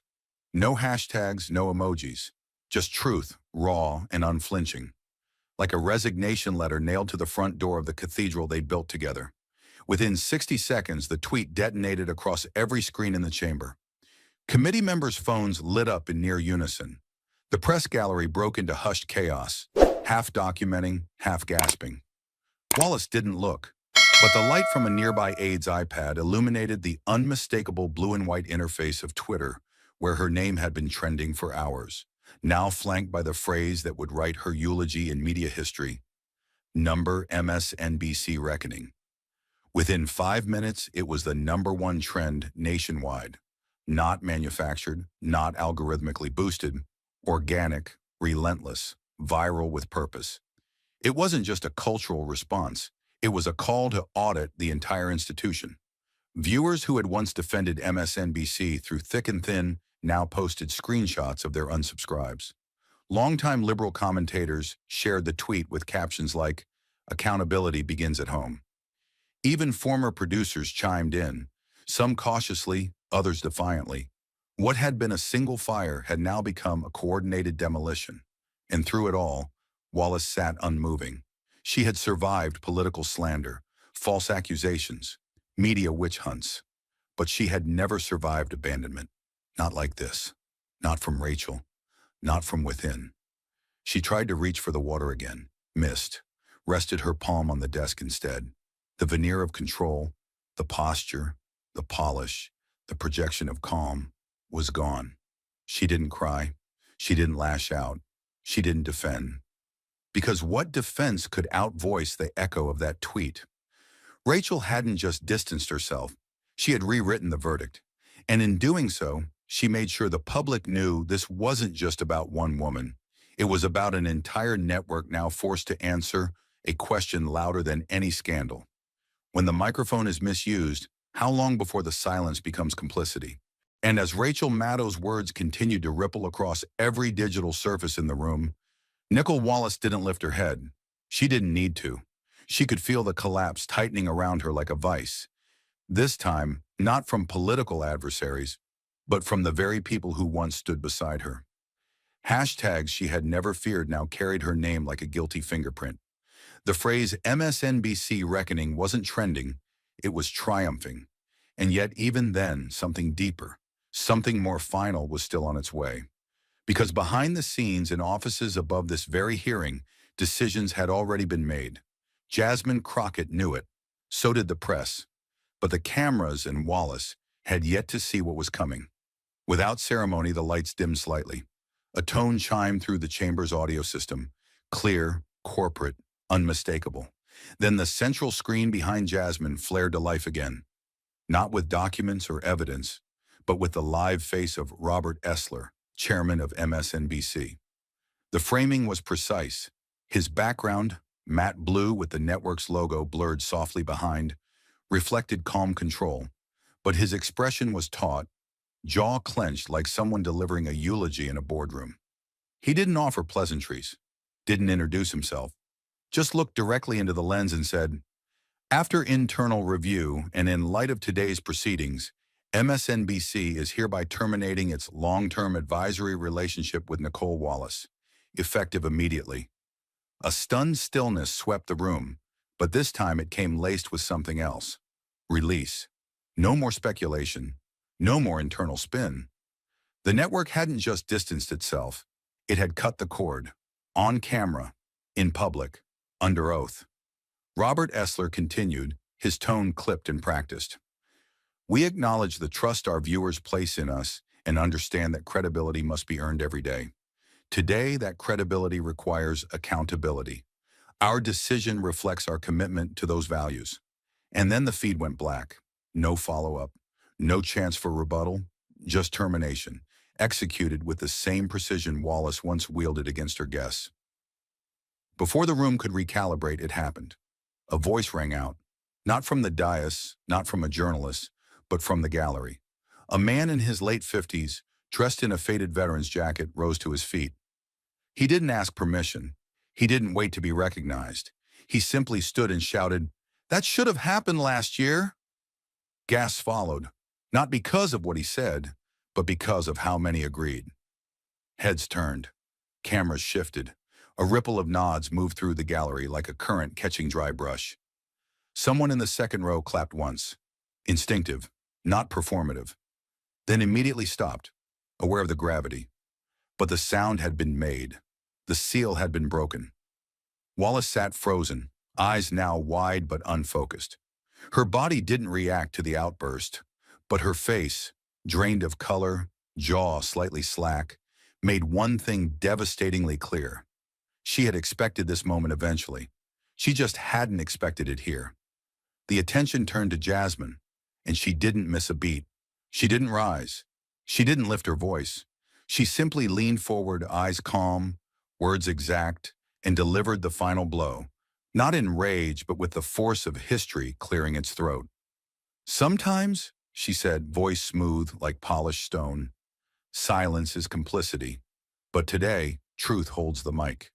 S1: No hashtags, no emojis. Just truth, raw and unflinching. Like a resignation letter nailed to the front door of the cathedral they built together. Within 60 seconds, the tweet detonated across every screen in the chamber. Committee members' phones lit up in near unison. The press gallery broke into hushed chaos, half documenting, half gasping. Wallace didn't look, but the light from a nearby aide's iPad illuminated the unmistakable blue and white interface of Twitter, where her name had been trending for hours, now flanked by the phrase that would write her eulogy in media history: Number MSNBC Reckoning. Within 5 minutes, it was the #1 trend nationwide. Not manufactured, not algorithmically boosted, organic, relentless, viral with purpose. It wasn't just a cultural response. It was a call to audit the entire institution. Viewers who had once defended MSNBC through thick and thin now posted screenshots of their unsubscribes. Longtime liberal commentators shared the tweet with captions like, "Accountability begins at home." Even former producers chimed in, some cautiously, others defiantly. What had been a single fire had now become a coordinated demolition. And through it all, Wallace sat unmoving. She had survived political slander, false accusations, media witch hunts. But she had never survived abandonment. Not like this. Not from Rachel. Not from within. She tried to reach for the water again, missed, rested her palm on the desk instead. The veneer of control, the posture, the polish, the projection of calm was gone. She didn't cry. She didn't lash out. She didn't defend. Because what defense could outvoice the echo of that tweet? Rachel hadn't just distanced herself. She had rewritten the verdict. And in doing so, she made sure the public knew this wasn't just about one woman. It was about an entire network now forced to answer a question louder than any scandal. When the microphone is misused, how long before the silence becomes complicity? And as Rachel Maddow's words continued to ripple across every digital surface in the room, Nicolle Wallace didn't lift her head. She didn't need to. She could feel the collapse tightening around her like a vice. This time, not from political adversaries, but from the very people who once stood beside her. Hashtags she had never feared now carried her name like a guilty fingerprint. The phrase MSNBC Reckoning wasn't trending, it was triumphing. And yet even then, something deeper, something more final was still on its way. Because behind the scenes in offices above this very hearing, decisions had already been made. Jasmine Crockett knew it. So did the press. But the cameras and Wallace had yet to see what was coming. Without ceremony, the lights dimmed slightly. A tone chimed through the chamber's audio system, clear, corporate, unmistakable. Then the central screen behind Jasmine flared to life again. Not with documents or evidence, but with the live face of Robert Esler, chairman of MSNBC. The framing was precise. His background, matte blue with the network's logo blurred softly behind, reflected calm control. But his expression was taut, jaw clenched like someone delivering a eulogy in a boardroom. He didn't offer pleasantries, didn't introduce himself, just looked directly into the lens and said, "After internal review and in light of today's proceedings, MSNBC is hereby terminating its long-term advisory relationship with Nicolle Wallace, effective immediately." A stunned stillness swept the room, but this time it came laced with something else. Release. No more speculation. No more internal spin. The network hadn't just distanced itself. It had cut the cord. On camera. In public. Under oath. Robert Esler continued, his tone clipped and practiced. "We acknowledge the trust our viewers place in us and understand that credibility must be earned every day. Today, that credibility requires accountability. Our decision reflects our commitment to those values." And then the feed went black. No follow-up. No chance for rebuttal. Just termination. Executed with the same precision Wallace once wielded against her guests. Before the room could recalibrate, it happened. A voice rang out. Not from the dais, not from a journalist, but from the gallery. A man in his late 50s, dressed in a faded veteran's jacket, rose to his feet. He didn't ask permission. He didn't wait to be recognized. He simply stood and shouted, "That should have happened last year." Gasps followed, not because of what he said, but because of how many agreed. Heads turned. Cameras shifted. A ripple of nods moved through the gallery like a current catching dry brush. Someone in the second row clapped once. Instinctive, not performative. Then immediately stopped, aware of the gravity. But the sound had been made. The seal had been broken. Wallace sat frozen, eyes now wide but unfocused. Her body didn't react to the outburst, but her face, drained of color, jaw slightly slack, made one thing devastatingly clear. She had expected this moment eventually. She just hadn't expected it here. The attention turned to Jasmine, and she didn't miss a beat. She didn't rise. She didn't lift her voice. She simply leaned forward, eyes calm, words exact, and delivered the final blow, not in rage, but with the force of history clearing its throat. "Sometimes," she said, voice smooth like polished stone, "silence is complicity. But today, truth holds the mic."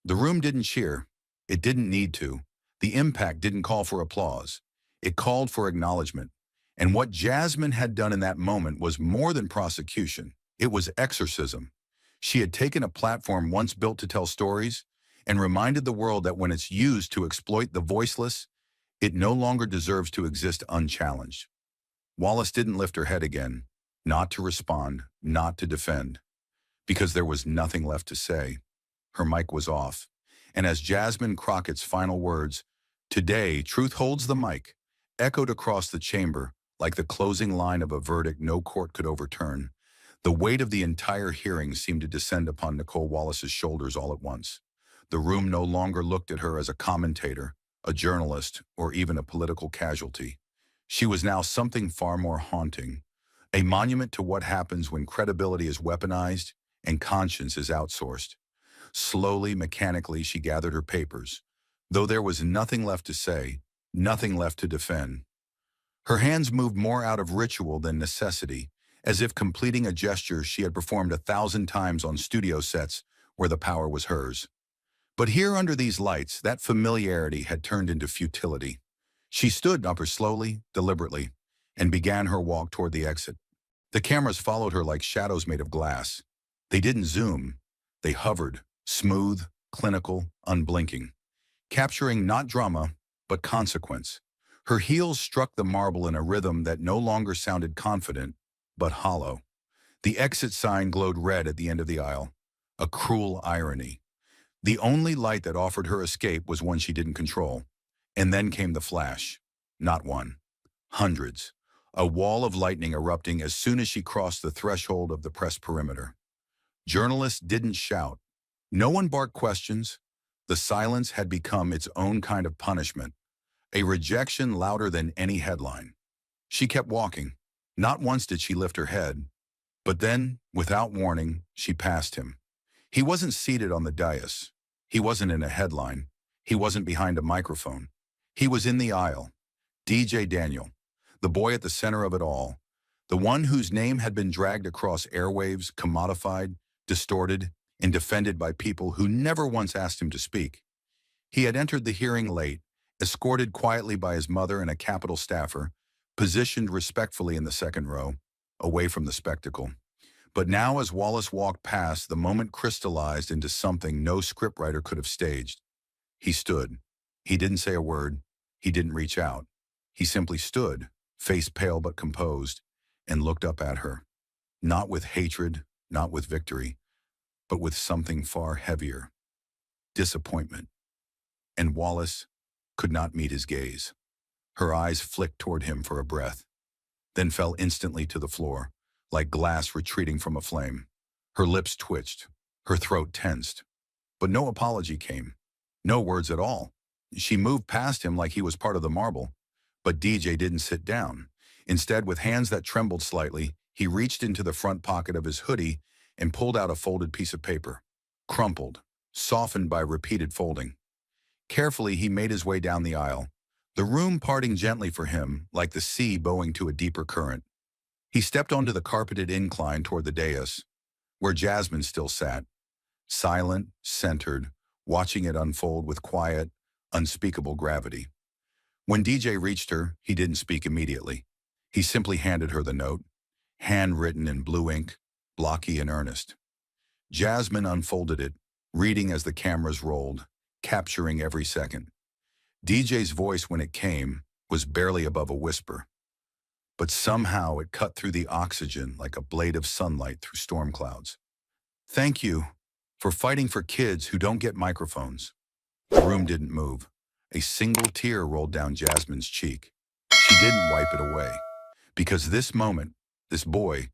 S1: The room didn't cheer. It didn't need to. The impact didn't call for applause. It called for acknowledgement. And what Jasmine had done in that moment was more than prosecution. It was exorcism. She had taken a platform once built to tell stories and reminded the world that when it's used to exploit the voiceless, it no longer deserves to exist unchallenged. Wallace didn't lift her head again, not to respond, not to defend, because there was nothing left to say. Her mic was off. And as Jasmine Crockett's final words, "Today, truth holds the mic," echoed across the chamber like the closing line of a verdict no court could overturn, the weight of the entire hearing seemed to descend upon Nicolle Wallace's shoulders all at once. The room no longer looked at her as a commentator, a journalist, or even a political casualty. She was now something far more haunting, a monument to what happens when credibility is weaponized and conscience is outsourced. Slowly, mechanically, she gathered her papers, though there was nothing left to say, nothing left to defend. Her hands moved more out of ritual than necessity, as if completing a gesture she had performed 1,000 times on studio sets where the power was hers. But here under these lights, that familiarity had turned into futility. She stood up slowly, deliberately, and began her walk toward the exit. The cameras followed her like shadows made of glass. They didn't zoom. They hovered, smooth, clinical, unblinking, capturing not drama, but consequence. Her heels struck the marble in a rhythm that no longer sounded confident, but hollow. The exit sign glowed red at the end of the aisle, a cruel irony. The only light that offered her escape was one she didn't control. And then came the flash. Not one. Hundreds. A wall of lightning erupting as soon as she crossed the threshold of the press perimeter. Journalists didn't shout. No one barked questions. The silence had become its own kind of punishment, a rejection louder than any headline. She kept walking. Not once did she lift her head. But then, without warning, she passed him. He wasn't seated on the dais. He wasn't in a headline. He wasn't behind a microphone. He was in the aisle. DJ Daniel, the boy at the center of it all, the one whose name had been dragged across airwaves, commodified, distorted, and defended by people who never once asked him to speak. He had entered the hearing late, escorted quietly by his mother and a Capitol staffer, positioned respectfully in the second row, away from the spectacle. But now as Wallace walked past, the moment crystallized into something no scriptwriter could have staged. He stood. He didn't say a word. He didn't reach out. He simply stood, face pale but composed, and looked up at her. Not with hatred, not with victory, but with something far heavier. Disappointment. And Wallace could not meet his gaze. Her eyes flicked toward him for a breath, then fell instantly to the floor, like glass retreating from a flame. Her lips twitched, her throat tensed. But no apology came. No words at all. She moved past him like he was part of the marble. But DJ didn't sit down. Instead, with hands that trembled slightly, he reached into the front pocket of his hoodie and pulled out a folded piece of paper. Crumpled, softened by repeated folding. Carefully, he made his way down the aisle, the room parting gently for him, like the sea bowing to a deeper current. He stepped onto the carpeted incline toward the dais, where Jasmine still sat, silent, centered, watching it unfold with quiet, unspeakable gravity. When DJ reached her, he didn't speak immediately. He simply handed her the note, handwritten in blue ink, blocky and earnest. Jasmine unfolded it, reading as the cameras rolled, capturing every second. DJ's voice, when it came, was barely above a whisper, but somehow it cut through the oxygen like a blade of sunlight through storm clouds. Thank you for fighting for kids who don't get microphones. The room didn't move. A single tear rolled down Jasmine's cheek. She didn't wipe it away, because this moment, this boy,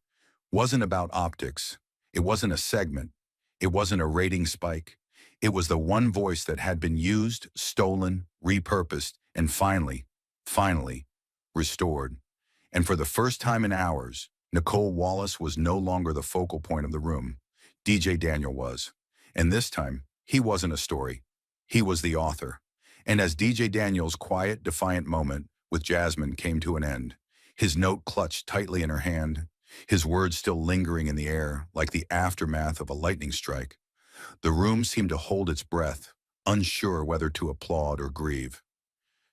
S1: wasn't about optics. It wasn't a segment. It wasn't a rating spike. It was the one voice that had been used, stolen, repurposed, and finally, restored. And for the first time in hours, Nicolle Wallace was no longer the focal point of the room. DJ Daniel was. And this time, he wasn't a story. He was the author. And as DJ Daniel's quiet, defiant moment with Jasmine came to an end, his note clutched tightly in her hand, his words still lingering in the air like the aftermath of a lightning strike, the room seemed to hold its breath, unsure whether to applaud or grieve.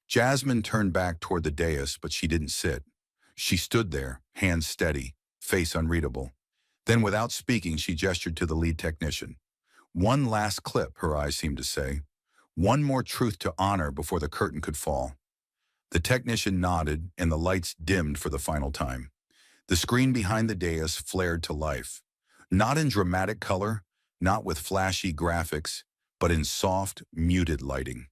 S1: Jasmine turned back toward the dais, but she didn't sit. She stood there, hands steady, face unreadable. Then, without speaking, she gestured to the lead technician. One last clip, her eyes seemed to say. One more truth to honor before the curtain could fall. The technician nodded, and the lights dimmed for the final time. The screen behind the dais flared to life. Not in dramatic color, not with flashy graphics, but in soft, muted lighting.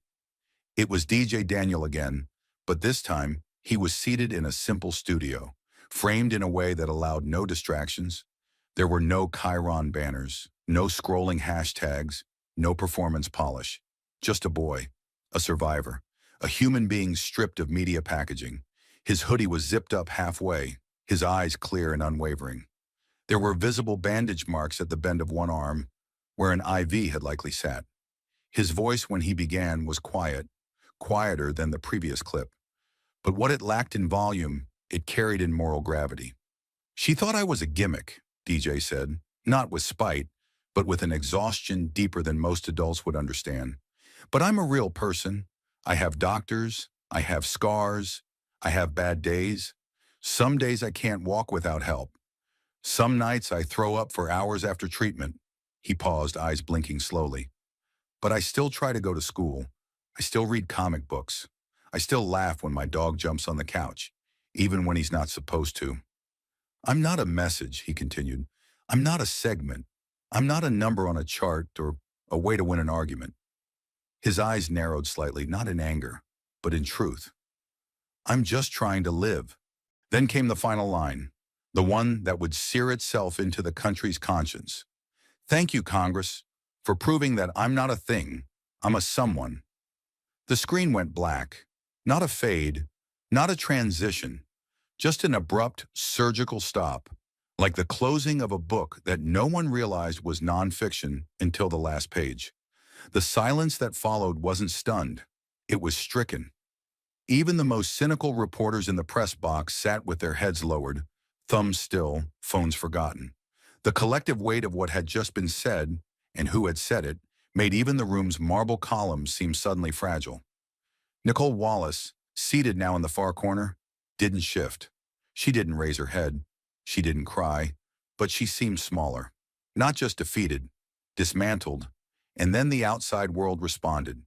S1: It was DJ Daniel again, but this time he was seated in a simple studio, framed in a way that allowed no distractions. There were no Chiron banners, no scrolling hashtags, no performance polish. Just a boy, a survivor, a human being stripped of media packaging. His hoodie was zipped up halfway, his eyes clear and unwavering. There were visible bandage marks at the bend of one arm, where an IV had likely sat. His voice, when he began, was quiet, quieter than the previous clip. But what it lacked in volume, it carried in moral gravity. She thought I was a gimmick, DJ said, not with spite, but with an exhaustion deeper than most adults would understand. But I'm a real person. I have doctors, I have scars, I have bad days. Some days I can't walk without help. Some nights I throw up for hours after treatment. He paused, eyes blinking slowly. But I still try to go to school. I still read comic books. I still laugh when my dog jumps on the couch, even when he's not supposed to. I'm not a message, he continued. I'm not a segment. I'm not a number on a chart or a way to win an argument. His eyes narrowed slightly, not in anger, but in truth. I'm just trying to live. Then came the final line, the one that would sear itself into the country's conscience. Thank you, Congress, for proving that I'm not a thing, I'm a someone. The screen went black, not a fade, not a transition, just an abrupt, surgical stop, like the closing of a book that no one realized was nonfiction until the last page. The silence that followed wasn't stunned, it was stricken. Even the most cynical reporters in the press box sat with their heads lowered, thumbs still, phones forgotten. The collective weight of what had just been said, and who had said it, made even the room's marble columns seem suddenly fragile. Nicolle Wallace, seated now in the far corner, didn't shift. She didn't raise her head. She didn't cry, but she seemed smaller. Not just defeated, dismantled. And then the outside world responded.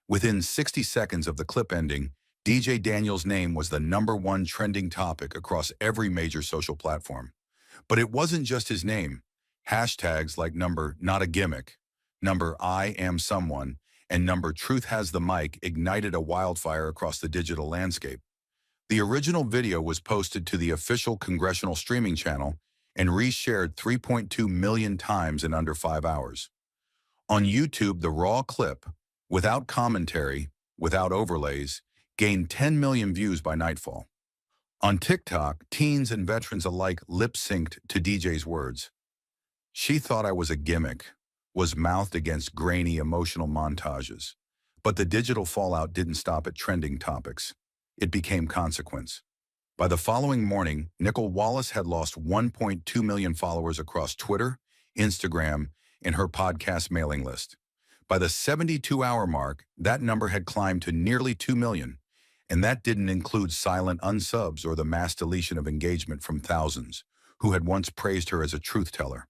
S1: Within 60 seconds of the clip ending, DJ Daniel's name was the #1 trending topic across every major social platform. But it wasn't just his name. Hashtags like #not a gimmick, #I am someone, and #truth has the mic ignited a wildfire across the digital landscape. The original video was posted to the official congressional streaming channel and reshared 3.2 million times in under 5 hours. On YouTube, the raw clip, without commentary, without overlays, gained 10 million views by nightfall. On TikTok, teens and veterans alike lip-synced to DJ's words. She thought I was a gimmick, was mouthed against grainy emotional montages. But the digital fallout didn't stop at trending topics. It became consequence. By the following morning, Nicolle Wallace had lost 1.2 million followers across Twitter, Instagram, and her podcast mailing list. By the 72-hour mark, that number had climbed to nearly 2 million, and that didn't include silent unsubs or the mass deletion of engagement from thousands who had once praised her as a truth-teller.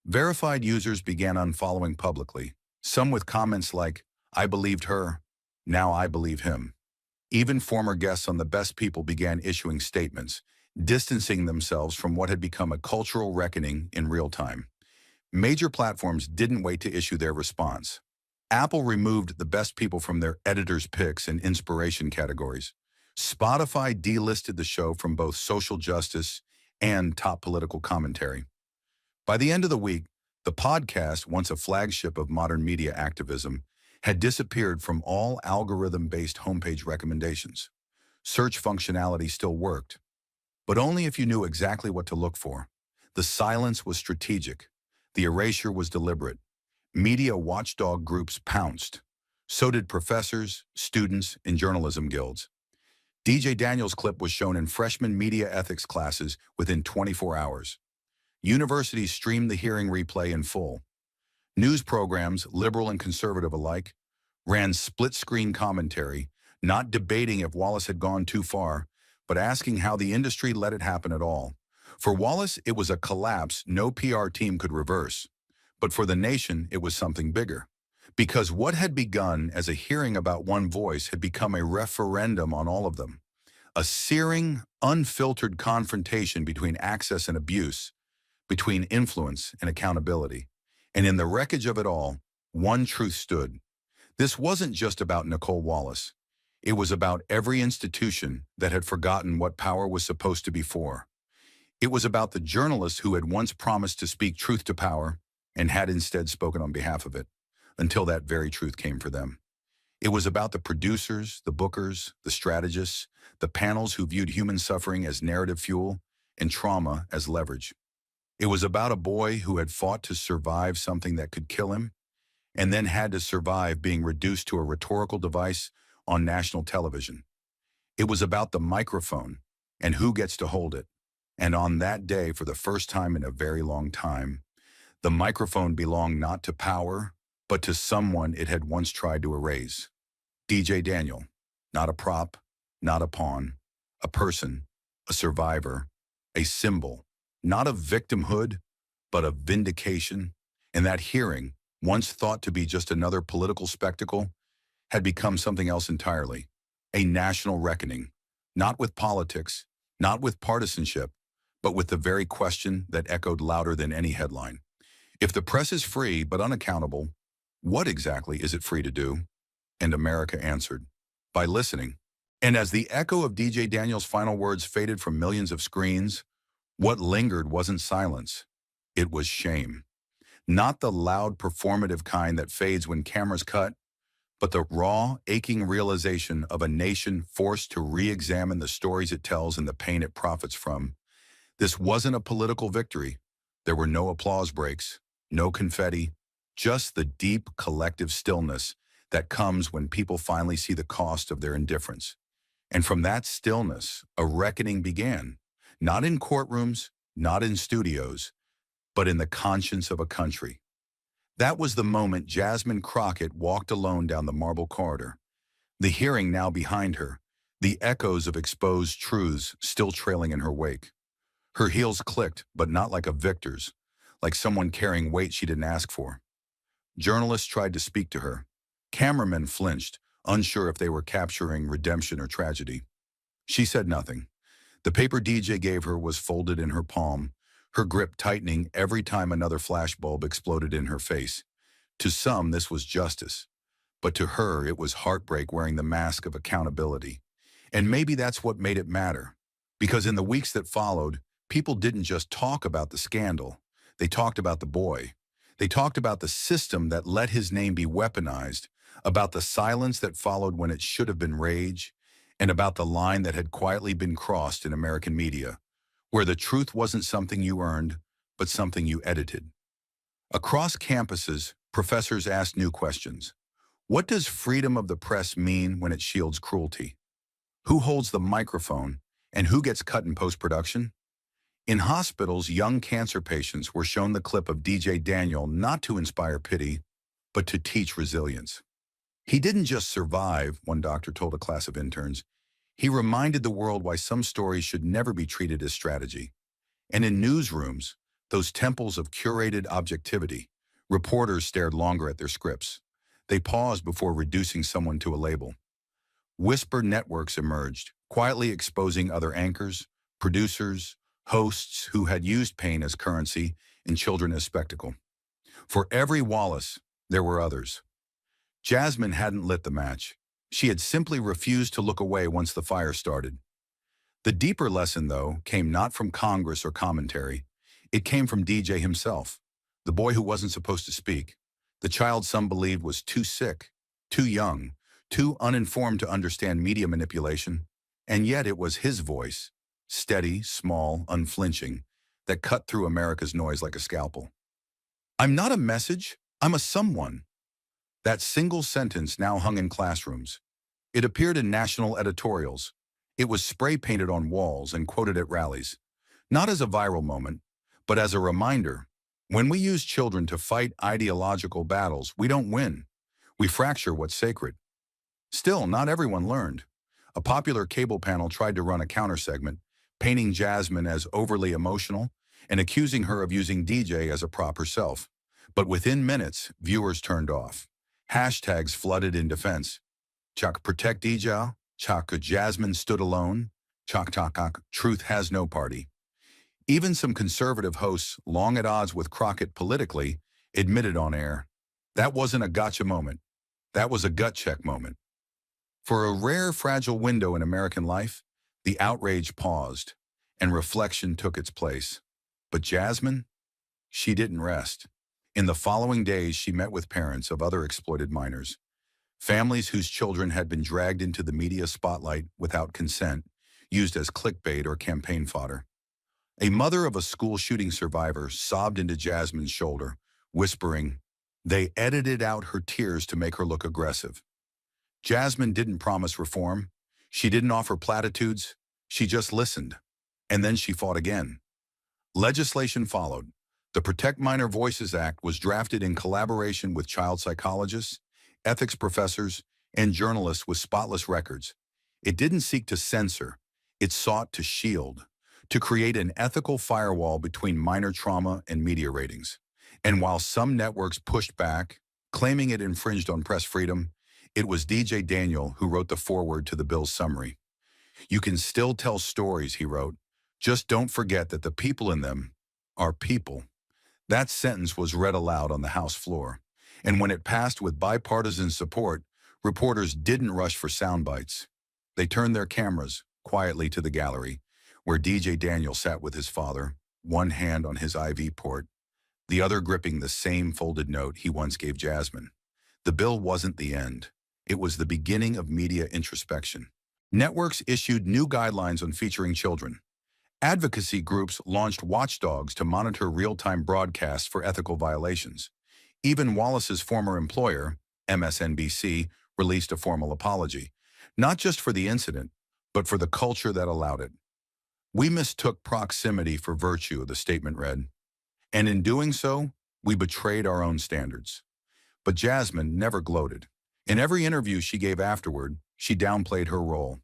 S1: Verified users began unfollowing publicly, some with comments like, "I believed her," Now I believe him. Even former guests on The Best People began issuing statements, distancing themselves from what had become a cultural reckoning in real time. Major platforms didn't wait to issue their response. Apple removed The Best People from their editors' picks and inspiration categories. Spotify delisted the show from both social justice and top political commentary. By the end of the week, the podcast, once a flagship of modern media activism, had disappeared from all algorithm-based homepage recommendations. Search functionality still worked, but only if you knew exactly what to look for. The silence was strategic. The erasure was deliberate. Media watchdog groups pounced. So did professors, students, and journalism guilds. DJ Daniels' clip was shown in freshman media ethics classes within 24 hours. Universities streamed the hearing replay in full. News programs, liberal and conservative alike, ran split-screen commentary, not debating if Wallace had gone too far, but asking how the industry let it happen at all. For Wallace, it was a collapse no PR team could reverse. But for the nation, it was something bigger. Because what had begun as a hearing about one voice had become a referendum on all of them. A searing, unfiltered confrontation between access and abuse, between influence and accountability. And in the wreckage of it all, one truth stood. This wasn't just about Nicolle Wallace. It was about every institution that had forgotten what power was supposed to be for. It was about the journalists who had once promised to speak truth to power and had instead spoken on behalf of it, until that very truth came for them. It was about the producers, the bookers, the strategists, the panels who viewed human suffering as narrative fuel and trauma as leverage. It was about a boy who had fought to survive something that could kill him, and then had to survive being reduced to a rhetorical device on national television. It was about the microphone and who gets to hold it. And on that day, for the first time in a very long time, the microphone belonged not to power, but to someone it had once tried to erase. DJ Daniel, not a prop, not a pawn, a person, a survivor, a symbol, not of victimhood, but of vindication. And that hearing, once thought to be just another political spectacle, had become something else entirely, a national reckoning, not with politics, not with partisanship, but with the very question that echoed louder than any headline. If the press is free but unaccountable, what exactly is it free to do? And America answered, by listening. And as the echo of DJ Daniels' final words faded from millions of screens, what lingered wasn't silence, it was shame. Not the loud performative kind that fades when cameras cut, but the raw, aching realization of a nation forced to re-examine the stories it tells and the pain it profits from. This wasn't a political victory. There were no applause breaks, no confetti, just the deep collective stillness that comes when people finally see the cost of their indifference. And from that stillness, a reckoning began, not in courtrooms, not in studios, but in the conscience of a country. That was the moment Jasmine Crockett walked alone down the marble corridor, the hearing now behind her, the echoes of exposed truths still trailing in her wake. Her heels clicked, but not like a victor's, like someone carrying weight she didn't ask for. Journalists tried to speak to her. Cameramen flinched, unsure if they were capturing redemption or tragedy. She said nothing. The paper DJ gave her was folded in her palm, her grip tightening every time another flashbulb exploded in her face. To some, this was justice, but to her, it was heartbreak wearing the mask of accountability. And maybe that's what made it matter, because in the weeks that followed, people didn't just talk about the scandal. They talked about the boy. They talked about the system that let his name be weaponized, about the silence that followed when it should have been rage, and about the line that had quietly been crossed in American media, where the truth wasn't something you earned, but something you edited. Across campuses, professors asked new questions. What does freedom of the press mean when it shields cruelty? Who holds the microphone, and who gets cut in post-production? In hospitals, young cancer patients were shown the clip of DJ Daniel not to inspire pity, but to teach resilience. He didn't just survive, one doctor told a class of interns. He reminded the world why some stories should never be treated as strategy. And in newsrooms, those temples of curated objectivity, reporters stared longer at their scripts. They paused before reducing someone to a label. Whisper networks emerged, quietly exposing other anchors, producers, hosts who had used pain as currency and children as spectacle. For every Wallace, there were others. Jasmine hadn't lit the match. She had simply refused to look away once the fire started. The deeper lesson, though, came not from Congress or commentary. It came from DJ himself, the boy who wasn't supposed to speak, the child some believed was too sick, too young, too uninformed to understand media manipulation, and yet it was his voice, steady, small, unflinching, that cut through America's noise like a scalpel. "I'm not a message, I'm a someone." That single sentence now hung in classrooms. It appeared in national editorials. It was spray-painted on walls and quoted at rallies, not as a viral moment, but as a reminder. When we use children to fight ideological battles, we don't win. We fracture what's sacred. Still, not everyone learned. A popular cable panel tried to run a counter-segment, painting Jasmine as overly emotional and accusing her of using DJ as a prop herself. But within minutes, viewers turned off. Hashtags flooded in defense. Chak protect DJ, Chak Jasmine stood alone, Chak truth has no party. Even some conservative hosts, long at odds with Crockett politically, admitted on air, that wasn't a gotcha moment. That was a gut check moment. For a rare, fragile window in American life, the outrage paused, and reflection took its place. But Jasmine, she didn't rest. In the following days, she met with parents of other exploited minors, families whose children had been dragged into the media spotlight without consent, used as clickbait or campaign fodder. A mother of a school shooting survivor sobbed into Jasmine's shoulder, whispering, "They edited out her tears to make her look aggressive." Jasmine didn't promise reform. She didn't offer platitudes. She just listened. And then she fought again. Legislation followed. The Protect Minor Voices Act was drafted in collaboration with child psychologists, ethics professors, and journalists with spotless records. It didn't seek to censor. It sought to shield, to create an ethical firewall between minor trauma and media ratings. And while some networks pushed back, claiming it infringed on press freedom, it was DJ Daniel who wrote the foreword to the bill's summary. "You can still tell stories," he wrote. "Just don't forget that the people in them are people." That sentence was read aloud on the House floor. And when it passed with bipartisan support, reporters didn't rush for sound bites. They turned their cameras quietly to the gallery, where DJ Daniel sat with his father, one hand on his IV port, the other gripping the same folded note he once gave Jasmine. The bill wasn't the end. It was the beginning of media introspection. Networks issued new guidelines on featuring children. Advocacy groups launched watchdogs to monitor real-time broadcasts for ethical violations. Even Wallace's former employer, MSNBC, released a formal apology, not just for the incident, but for the culture that allowed it. "We mistook proximity for virtue," the statement read. "And in doing so, we betrayed our own standards." But Jasmine never gloated. In every interview she gave afterward, she downplayed her role.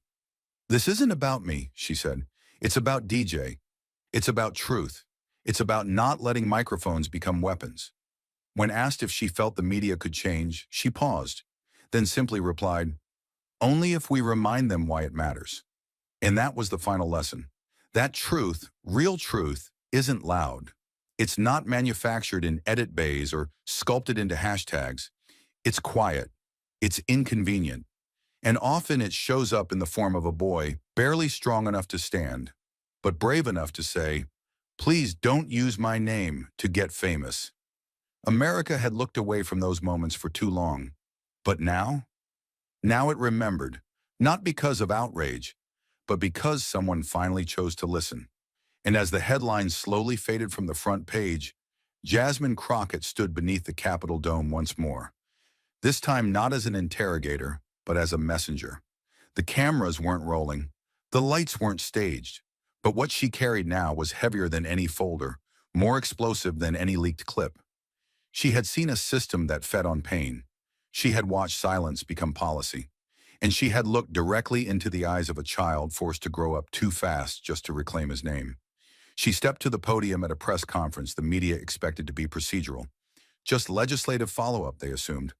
S1: "This isn't about me," she said. "It's about DJ. It's about truth. It's about not letting microphones become weapons." When asked if she felt the media could change, she paused, then simply replied, "Only if we remind them why it matters." And that was the final lesson. That truth, real truth, isn't loud. It's not manufactured in edit bays or sculpted into hashtags. It's quiet. It's inconvenient. And often it shows up in the form of a boy barely strong enough to stand, but brave enough to say, "Please don't use my name to get famous." America had looked away from those moments for too long. But now? Now it remembered, not because of outrage, but because someone finally chose to listen. And as the headlines slowly faded from the front page, Jasmine Crockett stood beneath the Capitol dome once more. This time not as an interrogator, but as a messenger. The cameras weren't rolling. The lights weren't staged. But what she carried now was heavier than any folder, more explosive than any leaked clip. She had seen a system that fed on pain. She had watched silence become policy. And she had looked directly into the eyes of a child forced to grow up too fast just to reclaim his name. She stepped to the podium at a press conference the media expected to be procedural. Just legislative follow-up, they assumed.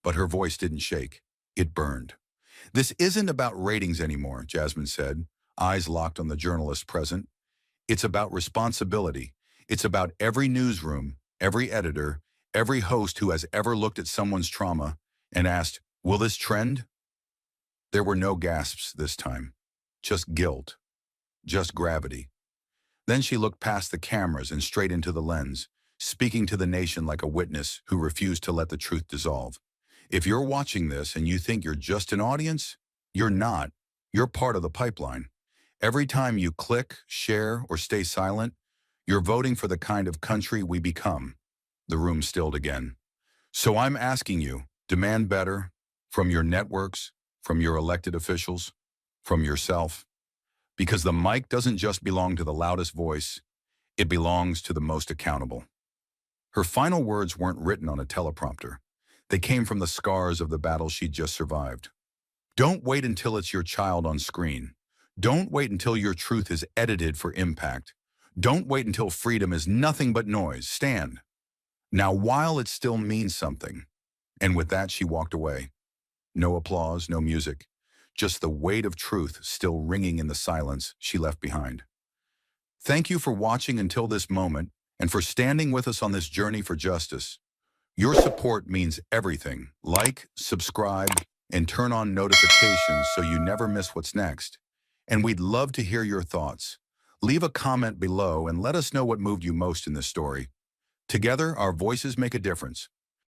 S1: But her voice didn't shake. It burned. "This isn't about ratings anymore," Jasmine said, eyes locked on the journalists present. "It's about responsibility. It's about every newsroom, every editor, every host who has ever looked at someone's trauma and asked, 'Will this trend?'" There were no gasps this time. Just guilt. Just gravity. Then she looked past the cameras and straight into the lens, speaking to the nation like a witness who refused to let the truth dissolve. "If you're watching this and you think you're just an audience, you're not. You're part of the pipeline. Every time you click, share, or stay silent, you're voting for the kind of country we become." The room stilled again. "So I'm asking you, demand better from your networks, from your elected officials, from yourself. Because the mic doesn't just belong to the loudest voice, it belongs to the most accountable." Her final words weren't written on a teleprompter. They came from the scars of the battle she'd just survived. Don't wait until it's your child on screen. Don't wait until your truth is edited for impact. Don't wait until freedom is nothing but noise. Stand. Now, while it still means something. And with that, she walked away. No applause, no music. Just the weight of truth still ringing in the silence she left behind. Thank you for watching until this moment and for standing with us on this journey for justice. Your support means everything. Like, subscribe, and turn on notifications so you never miss what's next. And we'd love to hear your thoughts. Leave a comment below and let us know what moved you most in this story. Together, our voices make a difference.